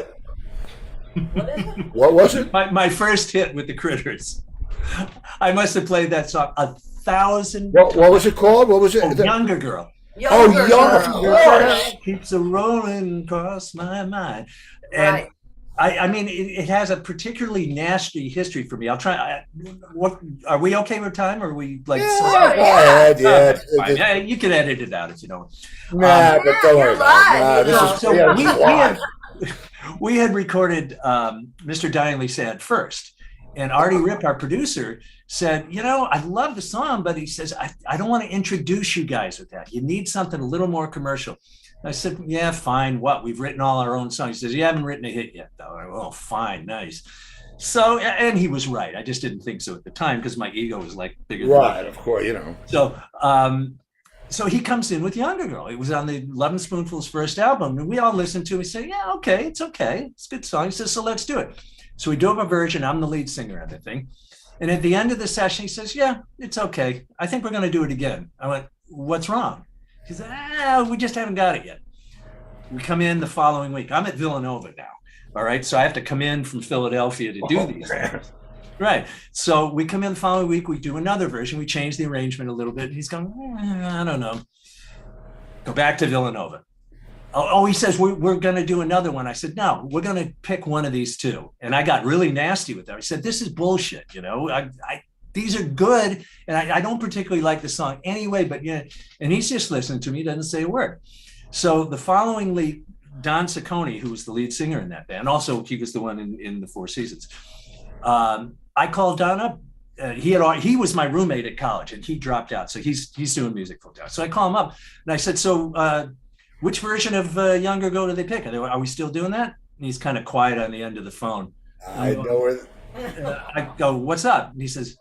B: What is it?
A: What was it?
C: My first hit with the Critters. I must have played that song 1,000
A: What was it called? What was it?
C: Younger Girl.
B: Younger
A: Younger
B: Girl.
A: Girl.
C: Keeps a rolling across my mind. And
B: Right.
C: I mean, it has a particularly nasty history for me. I'll try. What are we okay with time? Or are we like?
A: Yeah, go ahead. Yeah.
C: Fine. Yeah, you can edit it out if you don't.
A: Nah, but don't worry
B: you're
A: about it. Nah,
B: live,
A: this is
C: So
A: yeah,
C: we,
A: this is
C: we
A: live.
C: had we had recorded Mr. Dinely Sad first, and Artie Rip, our producer, said, I love the song, but he says I don't want to introduce you guys with that. You need something a little more commercial. I said, yeah, fine. What? We've written all our own songs. He says, you haven't written a hit yet, though. I go, oh, fine, nice. So, and he was right. I just didn't think so at the time because my ego was like bigger than
A: Right, of course,
C: So he comes in with Younger Girl. It was on the 11 Spoonfuls first album. And we all listened to it. We say, yeah, okay. It's a good song. He says, so let's do it. So we do up a version. I'm the lead singer of the thing. And at the end of the session, he says, yeah, it's okay. I think we're going to do it again. I went, what's wrong? He said, we just haven't got it yet. We come in the following week. I'm at Villanova now. All right. So I have to come in from Philadelphia to do these things. Right. So we come in the following week. We do another version. We change the arrangement a little bit. He's going, I don't know. Go back to Villanova. Oh, he says, we're going to do another one. I said, no, we're going to pick one of these two. And I got really nasty with that. I said, this is bullshit. These are good. And I don't particularly like the song anyway, but yeah. And he's just listening to me, doesn't say a word. So the following week, Don Ciccone, who was the lead singer in that band, also he was the one in the Four Seasons. I called Don up. He was my roommate at college and he dropped out. So he's doing music full time. So I call him up and I said, so which version of Younger Girl did they pick? Are we still doing that? And he's kind of quiet on the end of the phone.
A: I know where.
C: I go, what's up? And he says,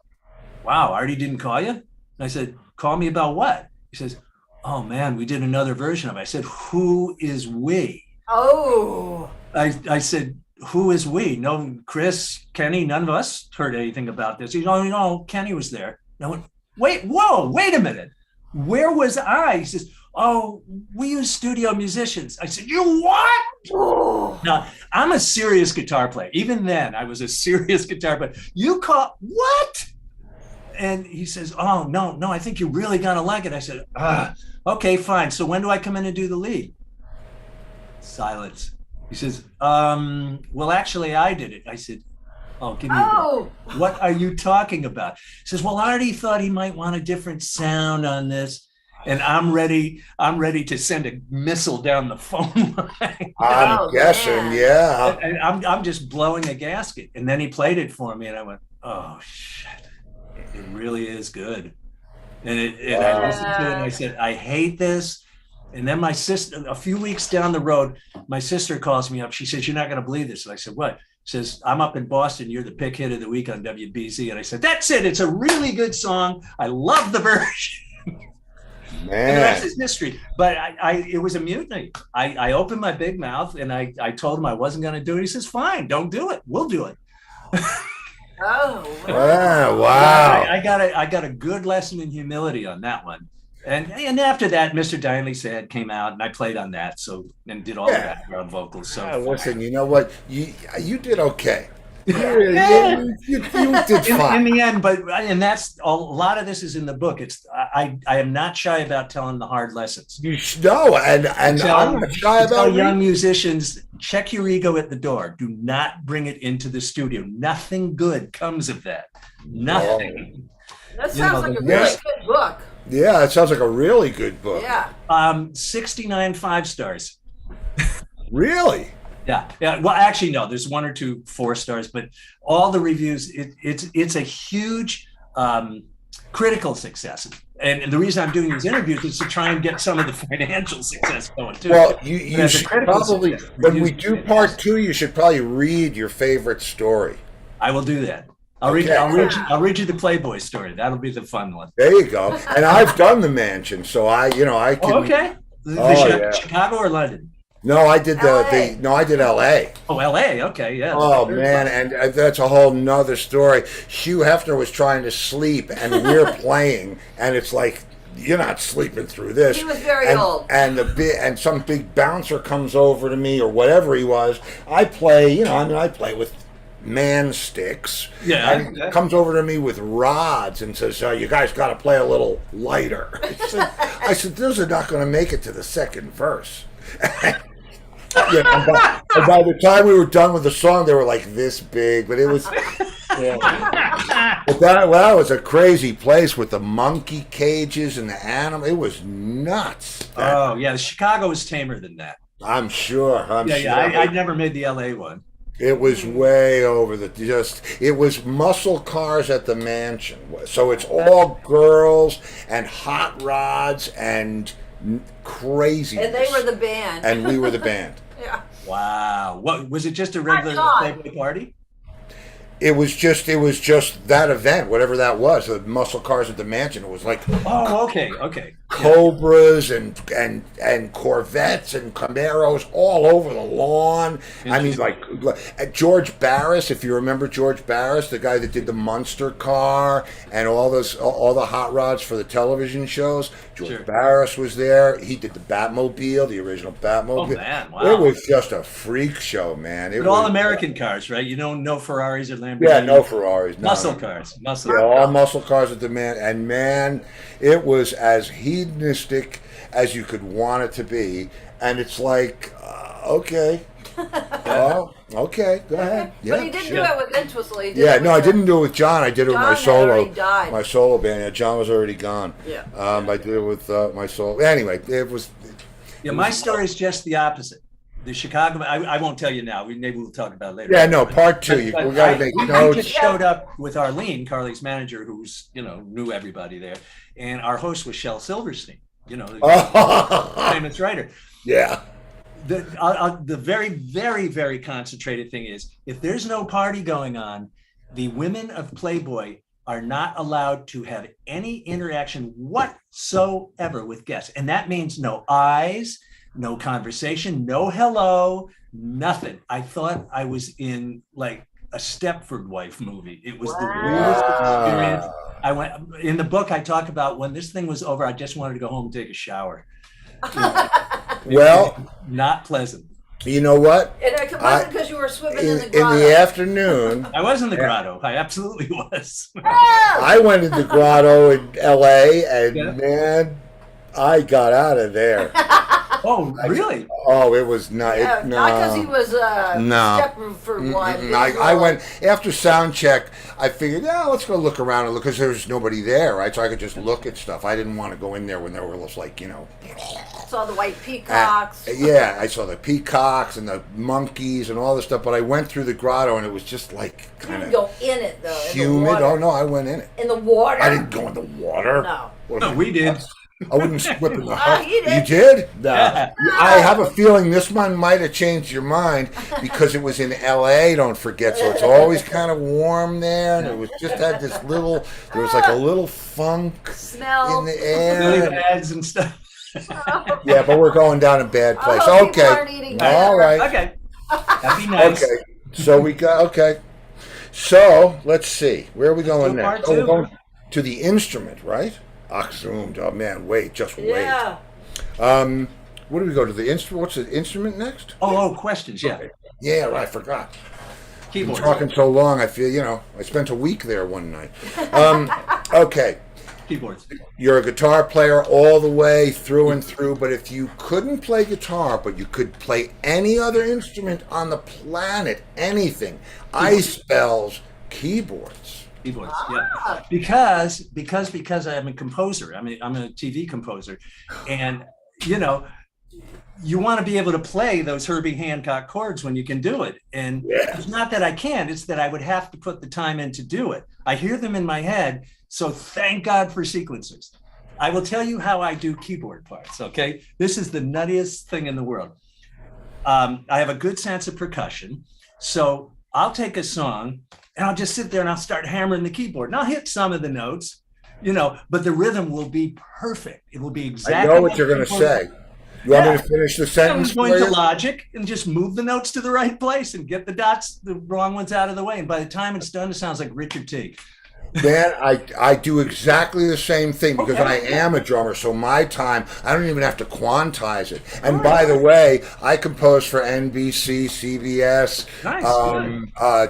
C: wow, Artie didn't call you? And I said, call me about what? He says, oh man, we did another version of it. I said, who is we?
B: Oh.
C: I said, who is we? No, Chris, Kenny, none of us heard anything about this. He goes, no, Kenny was there. And I went, wait a minute. Where was I? He says, oh, we use studio musicians. I said, you what?
B: Oh.
C: Now, I'm a serious guitar player. Even then, I was a serious guitar player. You call, what? And he says, oh, no, I think you're really going to like it. I said, okay, fine. So when do I come in and do the lead? Silence. He says, well, actually, I did it. I said, oh, give me a break. What are you talking about? He says, well, Artie thought he might want a different sound on this. And I'm ready to send a missile down the phone line.
A: I'm guessing,
B: man.
A: yeah.
C: And I'm just blowing a gasket. And then he played it for me and I went, oh, shit. It really is good. And I listened to it and I said, I hate this. And then my sister, a few weeks down the road, my sister calls me up. She says, you're not going to believe this. And I said, what? She says, I'm up in Boston. You're the pick hit of the week on WBZ. And I said, that's it. It's a really good song. I love the version.
A: Man.
C: And the rest is history. But it was a mutiny. I opened my big mouth and I told him I wasn't going to do it. He says, fine, don't do it. We'll do it.
B: Oh.
A: Wow.
C: I got a good lesson in humility on that one. And after that, Mr. Dinely Sad came out, and I played on that, and did all the background vocals. So
A: listen, you know what? You did okay. You did fine.
C: in the end, and that's a lot of this is in the book. It's I am not shy about telling the hard lessons.
A: And I'm not shy about
C: young musicians, check your ego at the door. Do not bring it into the studio. Nothing good comes of that. Nothing.
B: That sounds like a really good book.
A: Yeah, it sounds like a really good book.
B: Yeah.
C: 69 5-stars.
A: Really?
C: Yeah. Well, actually, no. There's 1 or 2 4-stars, but all the reviews. It's a huge critical success, and the reason I'm doing these interviews is to try and get some of the financial success going too.
A: Well, you should probably,
C: success,
A: when we do part 2, you should probably read your favorite story.
C: I will do that. I'll read,
A: Okay.
C: I'll read you the Playboy story. That'll be the fun one.
A: There you go. And I've done the mansion, so I can.
C: Oh, okay.
A: Yeah.
C: Chicago or London?
A: No, I did
B: LA.
A: I did L.A.
C: Oh, L.A. Okay, yeah.
A: Oh man, and that's a whole nother story. Hugh Hefner was trying to sleep, and we're playing, and it's like you're not sleeping through this.
B: He was very old.
A: And some big bouncer comes over to me or whatever he was. I play, I play with man sticks.
C: Yeah.
A: And he comes over to me with rods and says, "You guys got to play a little lighter." I said, "Those are not going to make it to the second verse." And by the time we were done with the song, they were like this big, but it was. Yeah. But that was a crazy place with the monkey cages and the animal. It was nuts.
C: Oh yeah, Chicago is tamer than that.
A: I'm sure.
C: Yeah. I never made the LA one.
A: It was way over it was muscle cars at the mansion. So it's all girls and hot rods and crazy.
B: And they were the band.
A: And we were the band.
B: Yeah.
C: Wow. What was it? Just a regular Playboy party?
A: It was just that event, whatever that was, the muscle cars at the mansion. It was like
C: okay.
A: Cobras and Corvettes and Camaros all over the lawn. I mean, like George Barris, if you remember George Barris, the guy that did the Munster car and all the hot rods for the television shows. George Barris was there. He did the Batmobile, the original Batmobile.
C: Oh man, wow!
A: It was just a freak show, man. It
C: was all American cars, right? You don't know Ferraris or Lamborghinis.
A: Yeah, no Ferraris.
C: Muscle cars.
A: All muscle cars at the man. And man, it was as hedonistic as you could want it to be. And it's like, okay. Oh, okay, go ahead. Yeah,
B: but he didn't do it with Intwistle.
A: I didn't do it with John. I did it with my solo.
B: Died.
A: My solo band. Yeah, John was already gone.
B: Yeah.
A: I did it with my solo. Anyway, it was.
C: Yeah, my story is just the opposite. The Chicago, I won't tell you now. Maybe we'll talk about it later.
A: Yeah, no, part two. We got to make notes.
C: We just showed up with Arlene, Carly's manager, who's knew everybody there, and our host was Shel Silverstein. The famous writer.
A: Yeah.
C: The very, very, very concentrated thing is, if there's no party going on, the women of Playboy are not allowed to have any interaction whatsoever with guests, and that means no eyes. No conversation, no hello, nothing. I thought I was in like a Stepford Wife movie. It was the weirdest experience. I went in the book. I talk about when this thing was over, I just wanted to go home and take a shower.
A: Well,
C: not pleasant.
A: You know what?
B: It wasn't because you were swimming in the grotto.
A: In the afternoon.
C: I was in the grotto. I absolutely was.
A: I went in the grotto in L.A. and man, I got out of there.
C: Oh, really?
A: It was not.
B: Yeah, not because he was Stepford Wife.
A: I went after sound check. I figured, let's go look around because there was nobody there, right? So I could just look at stuff. I didn't want to go in there when there were like,
B: saw the white peacocks.
A: I saw the peacocks and the monkeys and all this stuff. But I went through the grotto and it was just like kind of.
B: You didn't go in it though.
A: Humid. Oh no, I went in it.
B: In the water.
A: I didn't go in the water.
B: No.
C: We did.
A: I wouldn't slip in the hut.
B: You did.
A: You did? No.
C: Yeah.
A: I have a feeling this one might have changed your mind because it was in L.A., don't forget, so it's always kind of warm there, and it was just had this little, there was like a little funk
B: smell
A: in the air.
C: Ads and stuff.
A: Yeah, but we're going down a bad place. Okay. All right.
C: Okay. That'd be nice.
A: Okay. So we got, okay. So, let's see. Where are we going next? We're going to the instrument, right? Oh man, wait, just wait.
B: Yeah.
A: What do we go to the instrument? What's the instrument next?
C: Oh, questions, yeah.
A: Okay. Yeah, right, I forgot.
C: Keyboards.
A: Been talking so long, I feel, I spent a week there one night. Okay.
C: Keyboards.
A: You're a guitar player all the way through and through, but if you couldn't play guitar, but you could play any other instrument on the planet, anything, ice spells, keyboards.
C: Keyboards, yeah. Because I'm a composer. I'm a TV composer, and you want to be able to play those Herbie Hancock chords when you can do it. And it's not that I can; it's that I would have to put the time in to do it. I hear them in my head, so thank God for sequencers. I will tell you how I do keyboard parts. Okay, this is the nuttiest thing in the world. I have a good sense of percussion, so I'll take a song and I'll just sit there and I'll start hammering the keyboard. And I'll hit some of the notes, but the rhythm will be perfect. It will be exactly.
A: I know what you're going to say. You want me to finish the sentence?
C: I'm going to Logic and just move the notes to the right place and get the dots, the wrong ones out of the way. And by the time it's done, it sounds like Richard T.
A: Man, I do exactly the same thing because I am a drummer. So my time, I don't even have to quantize it. And by the way, I compose for NBC, CBS,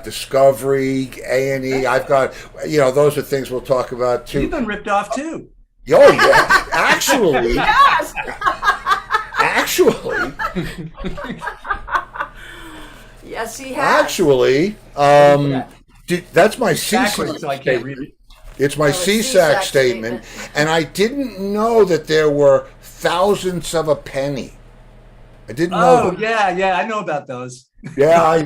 A: Discovery, A&E. I've got, those are things we'll talk about too.
C: You've been ripped off too.
A: Oh yeah, actually.
B: Yes.
A: Actually.
B: Yes, he has.
A: Actually, that's my CSAC
C: so I can't read it.
A: It's my CSAC statement, and I didn't know that there were thousandths of a penny. I didn't know.
C: Oh, yeah, I know about those.
A: Yeah.
C: I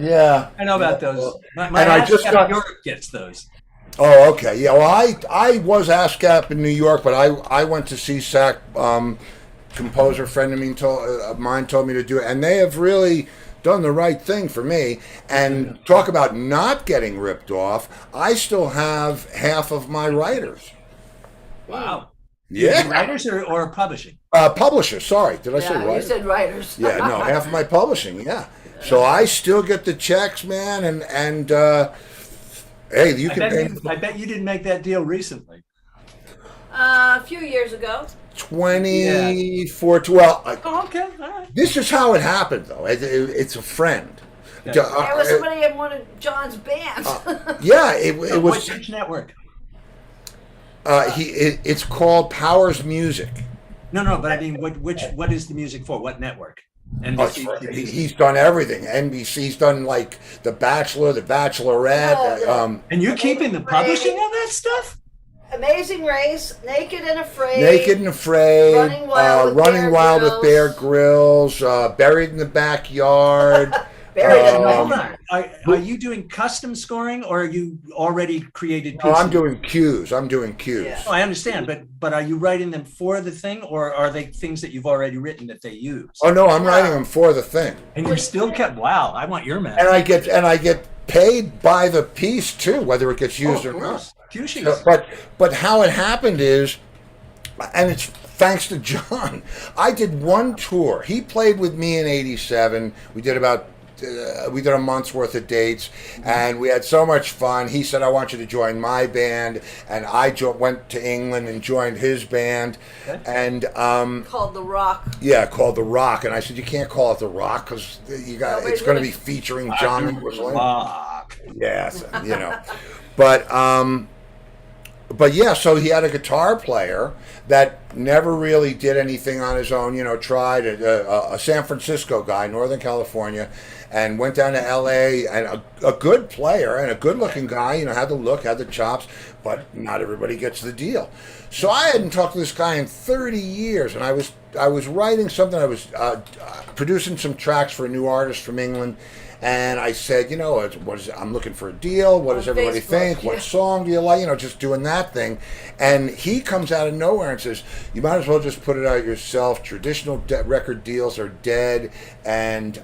C: know about those. My
A: and I just got
C: Europe gets those.
A: Oh, okay. Yeah, well, I was ASCAP in New York, but I went to CSAC. Composer friend of mine told me to do it, and they have really done the right thing for me. And talk about not getting ripped off. I still have half of my writers.
C: Wow.
A: Yeah.
C: Writers or publishing?
A: Publishers. Sorry, did I say writers?
B: You said writers.
A: Yeah, no, half of my publishing. Yeah. So I still get the checks, man, and hey, you can.
C: I bet you didn't make that deal recently.
B: A few years ago.
A: 24. Well,
C: okay, all right.
A: This is how it happened, though. It's a friend.
B: It was somebody in one of John's bands.
A: Yeah, it was.
C: Which network?
A: It's called Powers Music.
C: No, but I mean, what is the music for? What network? NBC.
A: He's done everything. NBC's done like The Bachelor, The Bachelorette.
C: And you're keeping the publishing of that stuff?
B: Amazing Race, Naked and Afraid,
A: Running Wild with Bear Grylls, Buried in the Backyard.
C: Hold on. Are you doing custom scoring, or are you already created pieces?
A: No, I'm doing cues.
B: Yeah.
C: Oh, I understand, but are you writing them for the thing, or are they things that you've already written that they use?
A: Oh no, I'm writing them for the thing.
C: And you still kept. Wow, I want your man.
A: And I get paid by the piece too, whether it gets used or not. But how it happened is, and it's thanks to John. I did one tour. He played with me in '87. We did a month's worth of dates, and we had so much fun. He said, "I want you to join my band," and I went to England and joined his band, and
B: called The Rock.
A: Yeah, called The Rock, and I said, "You can't call it The Rock because it's going to be featuring John
C: Rock."
A: Yes, But yeah, so he had a guitar player that never really did anything on his own, tried a San Francisco guy, Northern California, and went down to LA, and a good player and a good looking guy, had the look, had the chops, but not everybody gets the deal. So I hadn't talked to this guy in 30 years, and I was writing something, I was producing some tracks for a new artist from England. And I said, I'm looking for a deal. What does everybody think? What song do you like? Just doing that thing. And he comes out of nowhere and says, you might as well just put it out yourself. Traditional record deals are dead. And,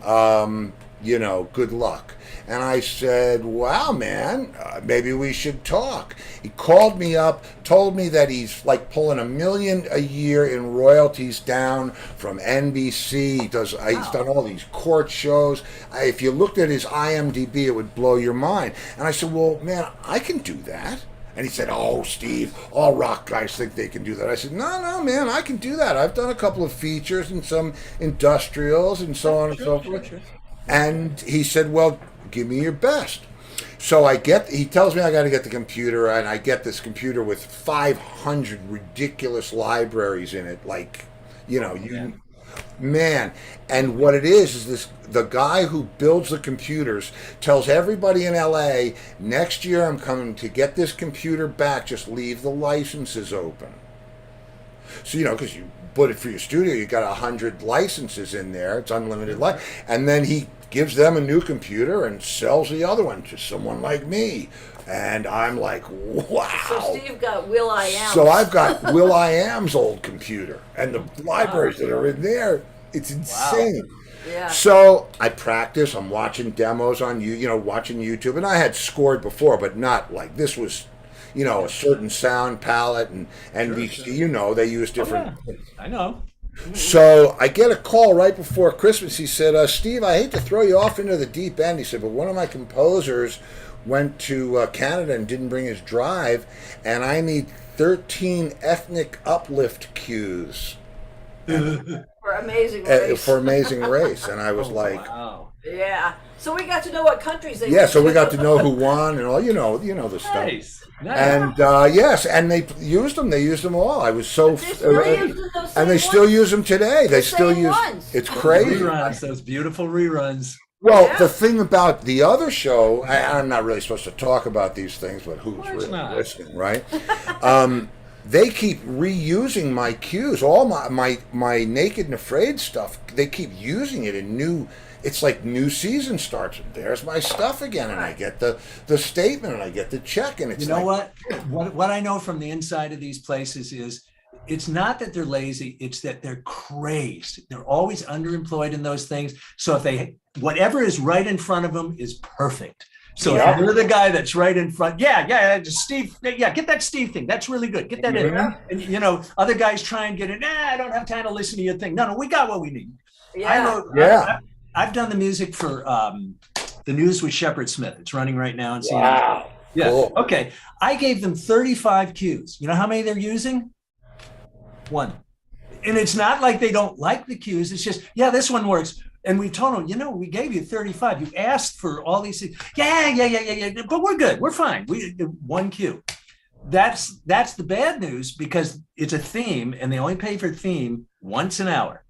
A: good luck. And I said, wow, man, maybe we should talk. He called me up, told me that he's like pulling $1 million a year in royalties down from NBC. He's done all these court shows. If you looked at his IMDb, it would blow your mind. And I said, well, man, I can do that. And he said, oh, Steve, all rock guys think they can do that. I said, no, man, I can do that. I've done a couple of features and some industrials and so on and so forth. And he said, well, give me your best. So he tells me I got to get the computer, and I get this computer with 500 ridiculous libraries in it. Man. And what it is the guy who builds the computers tells everybody in LA, next year I'm coming to get this computer back, just leave the licenses open. So, because you put it for your studio, you got 100 licenses in there, it's unlimited and then he gives them a new computer and sells the other one to someone like me. And I'm like, wow.
B: So Steve got Will.i.am.
A: So I've got Will.i.am's old computer and the libraries that are in there. It's insane.
B: Yeah.
A: So I practice. I'm watching demos on watching YouTube, and I had scored before, but not like this was, a certain sound palette and NBC. They use different.
C: Oh, yeah. I know.
A: So I get a call right before Christmas. He said, "Steve, I hate to throw you off into the deep end." He said, "But one of my composers went to Canada and didn't bring his drive, and I need 13 ethnic uplift cues."
B: For Amazing Race.
A: For Amazing Race. And I was like,
C: wow.
B: Yeah. So we got to know what countries they
A: yeah,
B: went
A: so we
B: to.
A: got to know who won and all, the stuff.
C: Nice.
A: And yes, and they used them. They used them all. I was so, and they still use them today. They still use.
B: Ones.
A: It's crazy.
C: Reruns, those beautiful reruns.
A: Well, the thing about the other show, I'm not really supposed to talk about these things, but who's really listening, right? They keep reusing my cues, all my Naked and Afraid stuff. They keep using it in new. It's like new season starts, and there's my stuff again, and I get the statement, and I get the check, and it's
C: what I know from the inside of these places is it's not that they're lazy, it's that they're crazed. They're always underemployed in those things. So if whatever is right in front of them is perfect. So if you're the guy that's right in front, Steve, get that Steve thing. That's really good. Get that in. And other guys try and get it. I don't have time to listen to your thing. No, we got what we need.
B: Yeah.
C: I've done the music for The News with Shepard Smith. It's running right now in CNN.
A: Wow.
C: Yeah.
A: Cool.
C: Okay. I gave them 35 cues. You know how many they're using? 1. And it's not like they don't like the cues. It's just, this one works. And we told them, we gave you 35. You asked for all these things. Yeah. But we're good. We're fine. We 1 cue. That's the bad news because it's a theme and they only pay for theme once an hour.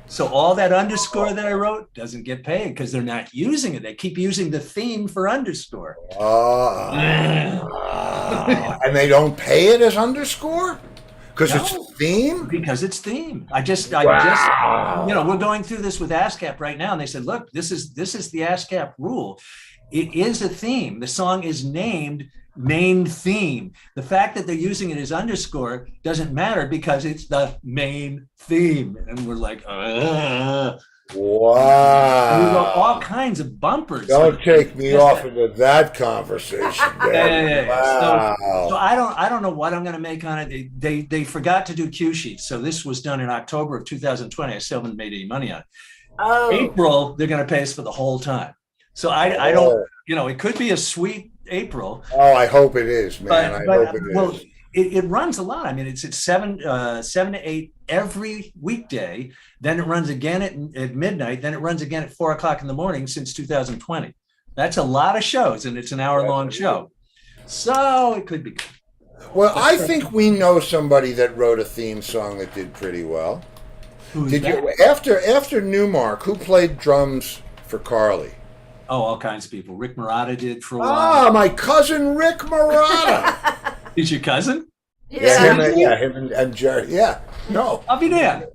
C: So all that underscore that I wrote doesn't get paid because they're not using it. They keep using the theme for underscore.
A: And they don't pay it as underscore? Because it's theme?
C: Because it's theme. I just we're going through this with ASCAP right now, and they said, look, this is the ASCAP rule. It is a theme. The song is named main theme. The fact that they're using it as underscore doesn't matter because it's the main theme. And we're like,
A: wow.
C: We wrote all kinds of bumpers.
A: Don't take me off into that conversation.
C: Wow. So I don't know what I'm going to make on it. They forgot to do cue sheets. So this was done in October of 2020. I still haven't made any money on it. April, they're going to pay us for the whole time. So I don't, it could be a sweet April.
A: Oh, I hope it is, man. I hope it is.
C: It runs a lot. I mean, it's at 7 to 8 every weekday. Then it runs again at midnight. Then it runs again at 4 o'clock in the morning since 2020. That's a lot of shows, and it's an hour-long show. So it could be good.
A: Well, I think we know somebody that wrote a theme song that did pretty well.
C: Did
A: you after Newmark? Who played drums for Carly?
C: Oh, all kinds of people. Rick Marotta did for a while.
A: Ah, my cousin Rick Marotta.
C: He's your cousin?
A: Yeah, him and Jerry. Yeah, no.
C: I'll be there.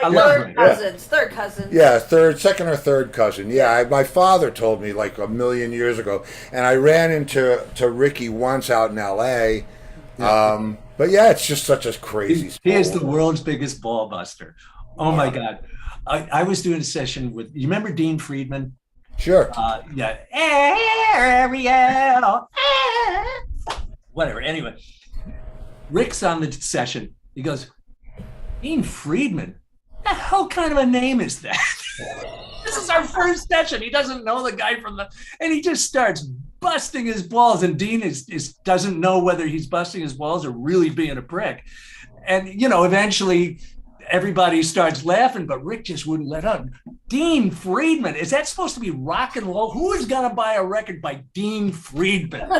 B: Like third cousins.
A: Yeah, second or third cousin. Yeah, my father told me like a million years ago, and I ran into Ricky once out in L.A. But yeah, it's just such a crazy.
C: He is the world's biggest ball buster. Oh my God. I was doing a session with, you remember Dean Friedman?
A: Sure.
C: Ariel. Whatever. Anyway, Rick's on the session. He goes, Dean Friedman? What the hell kind of a name is that? This is our first session. He doesn't know the guy and he just starts busting his balls. And Dean doesn't know whether he's busting his balls or really being a prick. And, eventually everybody starts laughing, but Rick just wouldn't let up. Dean Friedman, is that supposed to be rock and roll? Who is going to buy a record by Dean Friedman?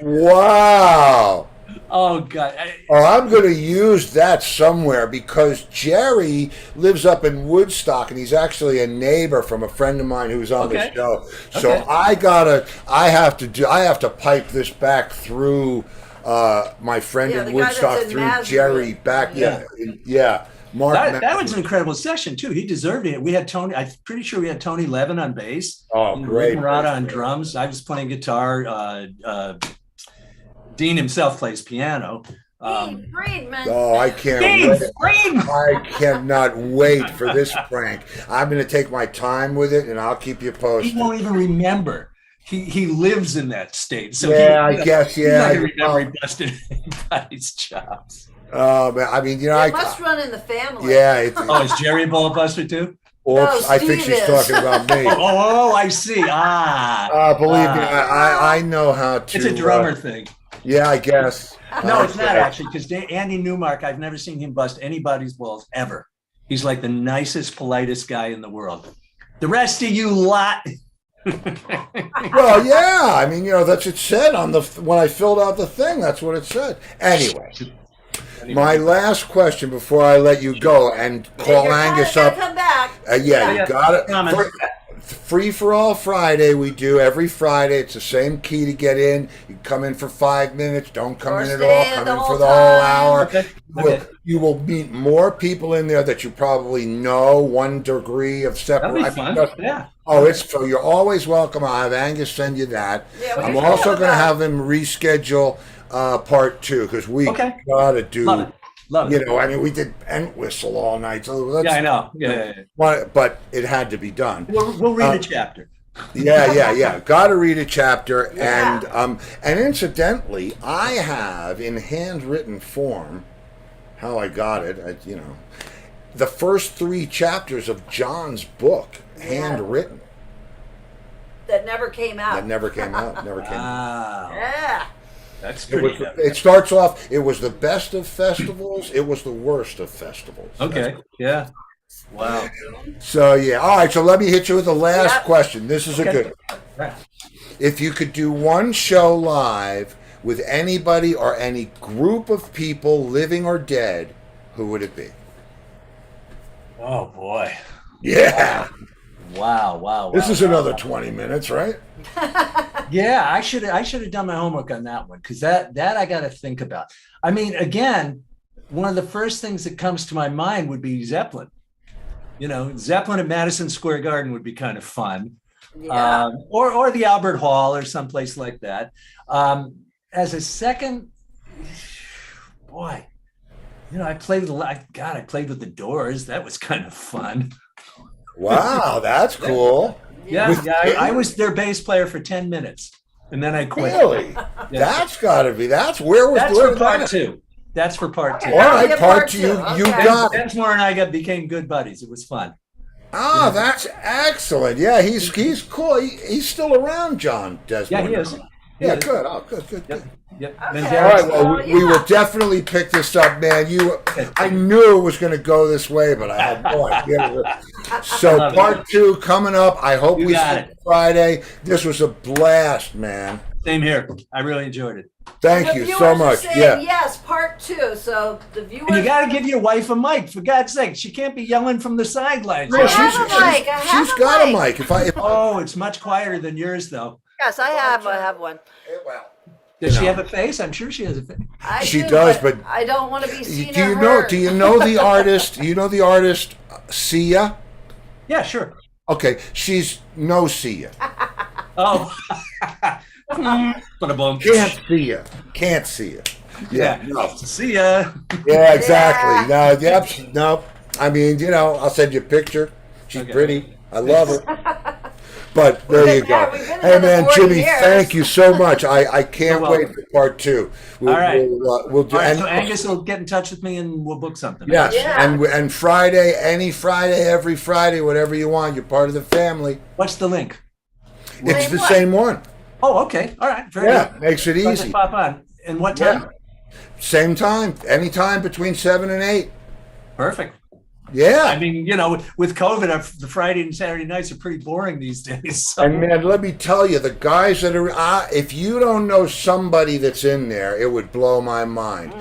A: Wow.
C: Oh, God.
A: I'm going to use that somewhere because Jerry lives up in Woodstock, and he's actually a neighbor from a friend of mine who's on the show. So I have to pipe this back through my friend in Woodstock through Jerry back. Yeah. Mark.
C: That was an incredible session too. He deserved it. We had Tony. I'm pretty sure we had Tony Levin on bass.
A: Oh, great!
C: Rick Marotta on drums. I was playing guitar. Dean himself plays piano.
B: Hey, Friedman.
A: Oh, I can't
C: Dave
A: wait.
C: Friedman!
A: I cannot wait for this prank. I'm going to take my time with it, and I'll keep you
C: He
A: posted.
C: won't even remember. He lives in that state, so
A: Yeah, I guess.
C: he's
A: Yeah,
C: not
A: I
C: gonna remember
A: know.
C: he busted anybody's chops.
A: Man, I mean,
B: It must run in the family.
A: yeah.
C: Oh, is Jerry a ball buster too?
A: Oops,
B: No,
A: I think
B: Steve
A: she's
B: is.
A: talking about me.
C: Oh, I see.
A: Believe me, I know how to.
C: It's a drummer thing.
A: Yeah, I guess.
C: No, it's not actually, because Andy Newmark, I've never seen him bust anybody's balls ever. He's like the nicest, politest guy in the world. The rest of you lot.
A: Well, yeah. I mean, that's what it said on when I filled out the thing. That's what it said. Anyway, my last question before I let you go and call Angus up.
B: Come back.
A: Yeah, you got it.
C: Promise.
A: Free for all Friday, we do every Friday. It's the same key to get in. You come in for 5 minutes. Don't come
B: Or
A: in at
B: stay
A: all.
B: in
A: Come
B: the
A: in
B: whole
A: for the whole hour.
C: Okay.
A: You will meet more people in there that you probably know. 1 degree of
C: That'll be
A: separation.
C: fun. Yeah.
A: Oh, it's so you're always welcome. I'll have Angus send you that.
B: Yeah, we
A: I'm
B: can
A: also
B: talk
A: going to
B: about-
A: have him reschedule part 2 because we
C: Okay.
A: gotta do.
C: Love it. Love it.
A: I mean, we did Ent Whistle all night. So that's,
C: Yeah, I know. Yeah.
A: but it had to be done.
C: We'll read a chapter.
A: Yeah. Got to read a chapter,
B: Yeah.
A: and incidentally, I have in handwritten form how I got it. The first 3 chapters of John's book, handwritten.
B: That never came out.
A: That never came out. Never came out.
C: Wow.
B: Yeah.
C: That's
A: It,
C: pretty
A: was, it starts off. It was the best of festivals. It was the worst of festivals.
C: Okay. Yeah. Wow.
A: So yeah. All right. So let me hit you with the last
B: Yep.
A: question. This is a
C: Okay.
A: good one.
C: Right.
A: If you could do one show live with anybody or any group of people, living or dead, who would it be?
C: Oh boy.
A: Yeah.
C: Wow.
A: This is another 20 minutes, right?
C: Yeah, I should have done my homework on that one, because that I got to think about. I mean, again, one of the first things that comes to my mind would be Zeppelin. Zeppelin at Madison Square Garden would be kind of fun,
B: Yeah.
C: or the Albert Hall or someplace like that. As a second, boy, I played with the Doors. That was kind of fun.
A: Wow, that's cool.
C: Yeah, I was their bass player for 10 minutes, and then I quit.
A: Really?
C: Yeah.
A: That's got to be. That's where
C: That's
A: where
C: for part
A: that-
C: 2. That's for part 2.
A: All right,
B: Yeah,
A: part
B: part
A: 2.
B: two.
A: You
B: Okay.
A: got it.
C: Densmore and I became good buddies. It was fun.
A: Ah, that's excellent. Yeah, he's cool. He's still around, John Desmond.
C: Yeah, he is.
A: Yeah, good. Oh, good.
C: Yep.
B: Okay.
C: And
A: All
C: Derek's-
A: right, well, we will definitely pick this up, man. I knew it was going to go this way, but I had no idea. So
C: Love it.
A: part 2 coming up. I hope
C: You
A: we
C: got
A: see
C: it.
A: you Friday. This was a blast, man.
C: Same here. I really enjoyed it.
A: Thank
B: The
A: you
B: viewers
A: so
B: are
A: much.
B: saying
A: Yeah.
B: yes, part 2. So the viewers.
C: And you got to give your wife a mic, for God's sake. She can't be yelling from the sidelines.
A: No,
B: I have a mic. I have
A: she's
B: a
A: got
B: mic.
A: a mic. If
C: Oh, it's much quieter than yours, though.
B: Yes, I have one.
A: well,
C: Does she have a face? I'm sure she has a face.
B: I
A: She
B: do,
A: does, but
B: I don't want to be seen
A: do
B: or
A: you
B: heard.
A: Do you know the artist? Sia?
C: Yeah, sure.
A: Okay, she's no Sia.
C: Oh. Ba-da-bum.
A: Can't see ya.
C: Yeah.
A: No.
C: See ya.
A: Yeah, exactly. No, yep, no. I mean, I'll send you a picture. She's
C: Okay.
A: pretty. I love her. But there you go.
B: We've been
A: Hey,
B: together
A: man,
B: 40
A: Jimmy,
B: years.
A: thank you so much. I can't
C: You're
A: wait
C: welcome.
A: for part 2.
C: All right.
A: We'll do.
C: All right,
A: and,
C: so Angus will get in touch with me and we'll book something.
A: yes,
B: Yeah.
A: and Friday, any Friday, every Friday, whatever you want. You're part of the family.
C: What's the link?
A: It's
B: Same
A: the
B: one.
A: same one.
C: Oh, okay. All right. Very
A: Yeah,
C: good.
A: makes it
C: So I just
A: easy.
C: pop on. And what time?
A: Yeah. Same time, anytime between 7 and 8.
C: Perfect.
A: Yeah.
C: I mean, with COVID, the Friday and Saturday nights are pretty boring these days. So.
A: And man, let me tell you, the guys that are, if you don't know somebody that's in there, it would blow my mind.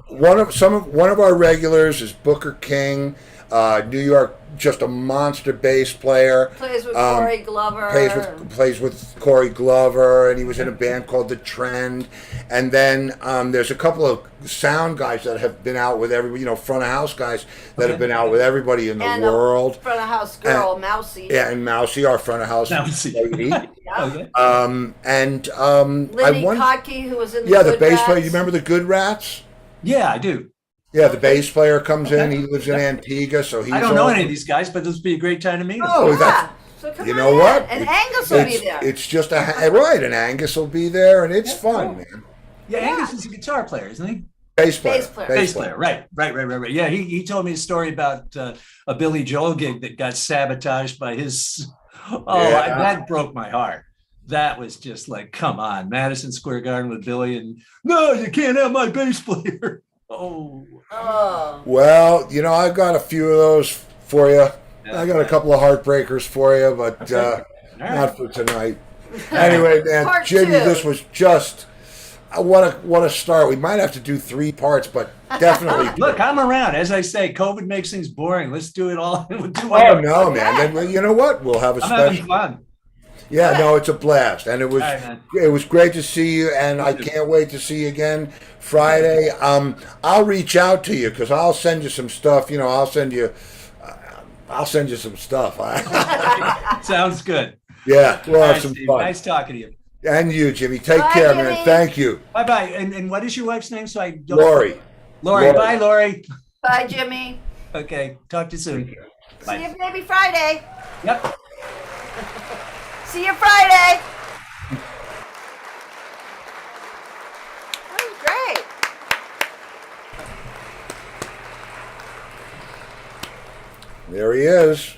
A: One of our regulars is Booker King, New York, just a monster bass player.
B: Plays with Corey Glover.
A: Plays with Corey Glover, and he was in a band called The Trend. And then there's a couple of sound guys that have been out with everybody, front of house guys that have been out with everybody in the
B: and
A: world.
B: a front of house girl, Mousy.
A: Yeah, and Mousy, our front of house
C: Mousy.
A: lady.
B: Yeah.
C: Okay.
A: I
B: Lindy
A: wonder.
B: Kotke, who was in the
A: Yeah, the
B: Good
A: bass player.
B: Rats.
A: You remember the Good Rats?
C: Yeah, I do.
A: Yeah, the bass player comes in.
C: Okay.
A: He lives in Antigua, so he's
C: I don't know
A: all-
C: any of these guys, but this would be a great time to meet them.
A: Oh,
B: Yeah.
A: that's
B: So come
A: you
B: on
A: know
B: in.
A: what?
B: And Angus will be there.
A: It's just right, and Angus will be there, and it's
C: Yeah,
A: fun,
C: cool.
A: man.
C: Yeah,
B: Yeah.
C: Angus is a guitar player, isn't he?
A: Bass player.
B: Bass player.
C: Bass player, right. Yeah, he told me a story about a Billy Joel gig that got sabotaged by his. Oh,
A: Yeah.
C: that broke my heart. That was just like, come on, Madison Square Garden with Billy, and no, you can't have my bass player. Oh,
B: Oh.
A: Well, I've got a few of those for you.
C: Yeah.
A: I got a couple of heartbreakers for you, but
C: Okay. All right.
A: not for tonight. Anyway, man,
B: Part
A: Jimmy,
B: two.
A: this was just what a start. We might have to do 3 parts, but definitely.
C: Look, I'm around. As I say, COVID makes things boring. Let's do it all. We'll do
A: Oh
C: whatever.
A: no, man! Then you know what? We'll have a
C: I'm having
A: special.
C: fun.
A: Yeah, no, it's a blast, and
C: All right, man.
A: it was great to see you, and I can't wait to see you again Friday. I'll reach out to you because I'll send you some stuff. I'll send you some stuff.
C: Sounds good.
A: Yeah, we'll
C: All
A: have
C: right,
A: some
C: Steve,
A: fun.
C: nice talking to you.
A: And you, Jimmy. Take
B: Bye,
A: care,
B: Jimmy.
A: man. Thank you,
C: Bye bye. And what is your wife's name? So I don't.
A: Lori.
C: Lori. Bye, Lori.
B: Bye, Jimmy.
C: Okay. Talk to you soon.
B: See
C: Bye.
B: you maybe Friday.
C: Yep.
B: See you Friday. That was great.
A: There he is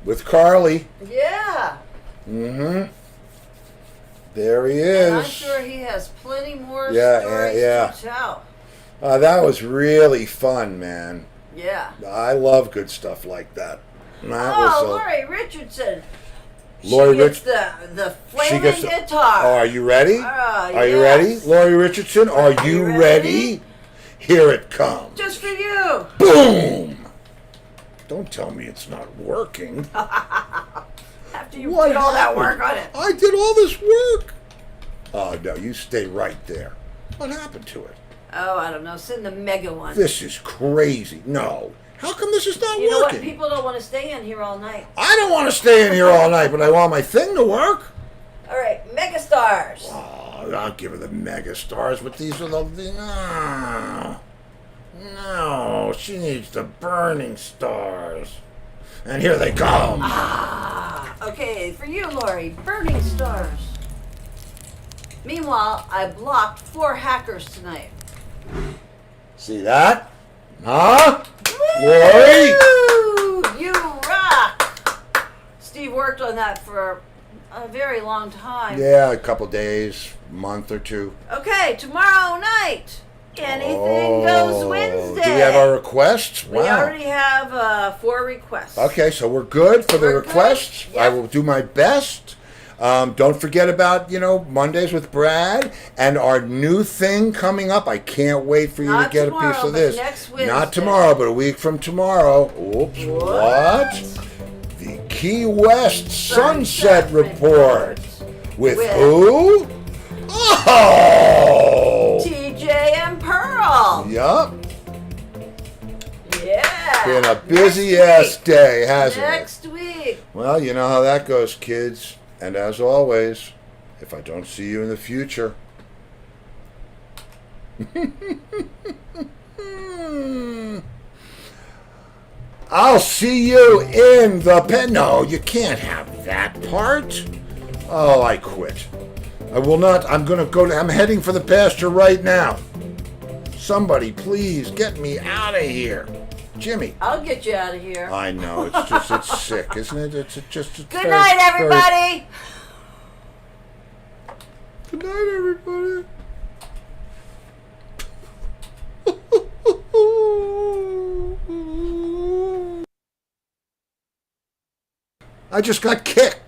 A: with Carly.
B: Yeah.
A: Mm-hmm. There he
B: And I'm
A: is.
B: sure he has plenty more
A: Yeah,
B: stories
A: yeah.
B: to tell.
A: That was really fun, man.
B: Yeah.
A: I love good stuff like that. That
B: Oh,
A: was
B: Lori Richardson.
A: Lori
B: she gets the flaming
A: gets the-
B: guitar.
A: Oh, are you ready? Are you ready?
B: yes.
A: Lori Richardson, are you
B: ready?
A: ready? Here it comes.
B: Just for you.
A: Boom! Don't tell me it's not working.
B: After you
A: What
B: did all that
A: happened?
B: work on it.
A: I did all this work. Oh, no, you stay right there. What happened to it?
B: Oh, I don't know. Send the mega one.
A: This is crazy. No. How come this is not
B: You know what?
A: working?
B: People don't want to stay in here all night.
A: I don't want to stay in here all night, but I want my thing to work.
B: All right, mega stars.
A: Oh, I'll give her the mega stars, but these are the... No, she needs the burning stars. And here they come.
B: Okay, for you, Lori, burning stars. Meanwhile, I blocked 4 hackers tonight.
A: See that? Huh? Lori?
B: Woo! You rock! Steve worked on that for a very long time.
A: Yeah, a couple days, month or two.
B: Okay, tomorrow night. Anything goes Wednesday.
A: Do we have our requests?
B: We already have 4 requests.
A: Okay, so we're good for the
B: We're good.
A: requests.
B: Yep.
A: I will do my best. Don't forget about, Mondays with Brad and our new thing coming up. I can't wait for you
B: Not
A: to get a
B: tomorrow,
A: piece of
B: but
A: this.
B: next Wednesday.
A: Not tomorrow, but a week from tomorrow. Oops, what? The Key West Sunset Report. With who? Oh!
B: TJ and Pearl.
A: Yup.
B: Yeah.
A: Been a busy ass day, hasn't it?
B: Next week.
A: Well, you know how that goes, kids. And as always, if I don't see you in the future, I'll see you in the pen. No, you can't have that part. Oh, I quit. I will not. I'm heading for the pasture right now. Somebody, please get me out of here. Jimmy.
B: I'll get you out of here.
A: I know, it's sick, isn't it? It's
B: Good
A: very,
B: night, everybody.
A: Good night, everybody. I just got kicked.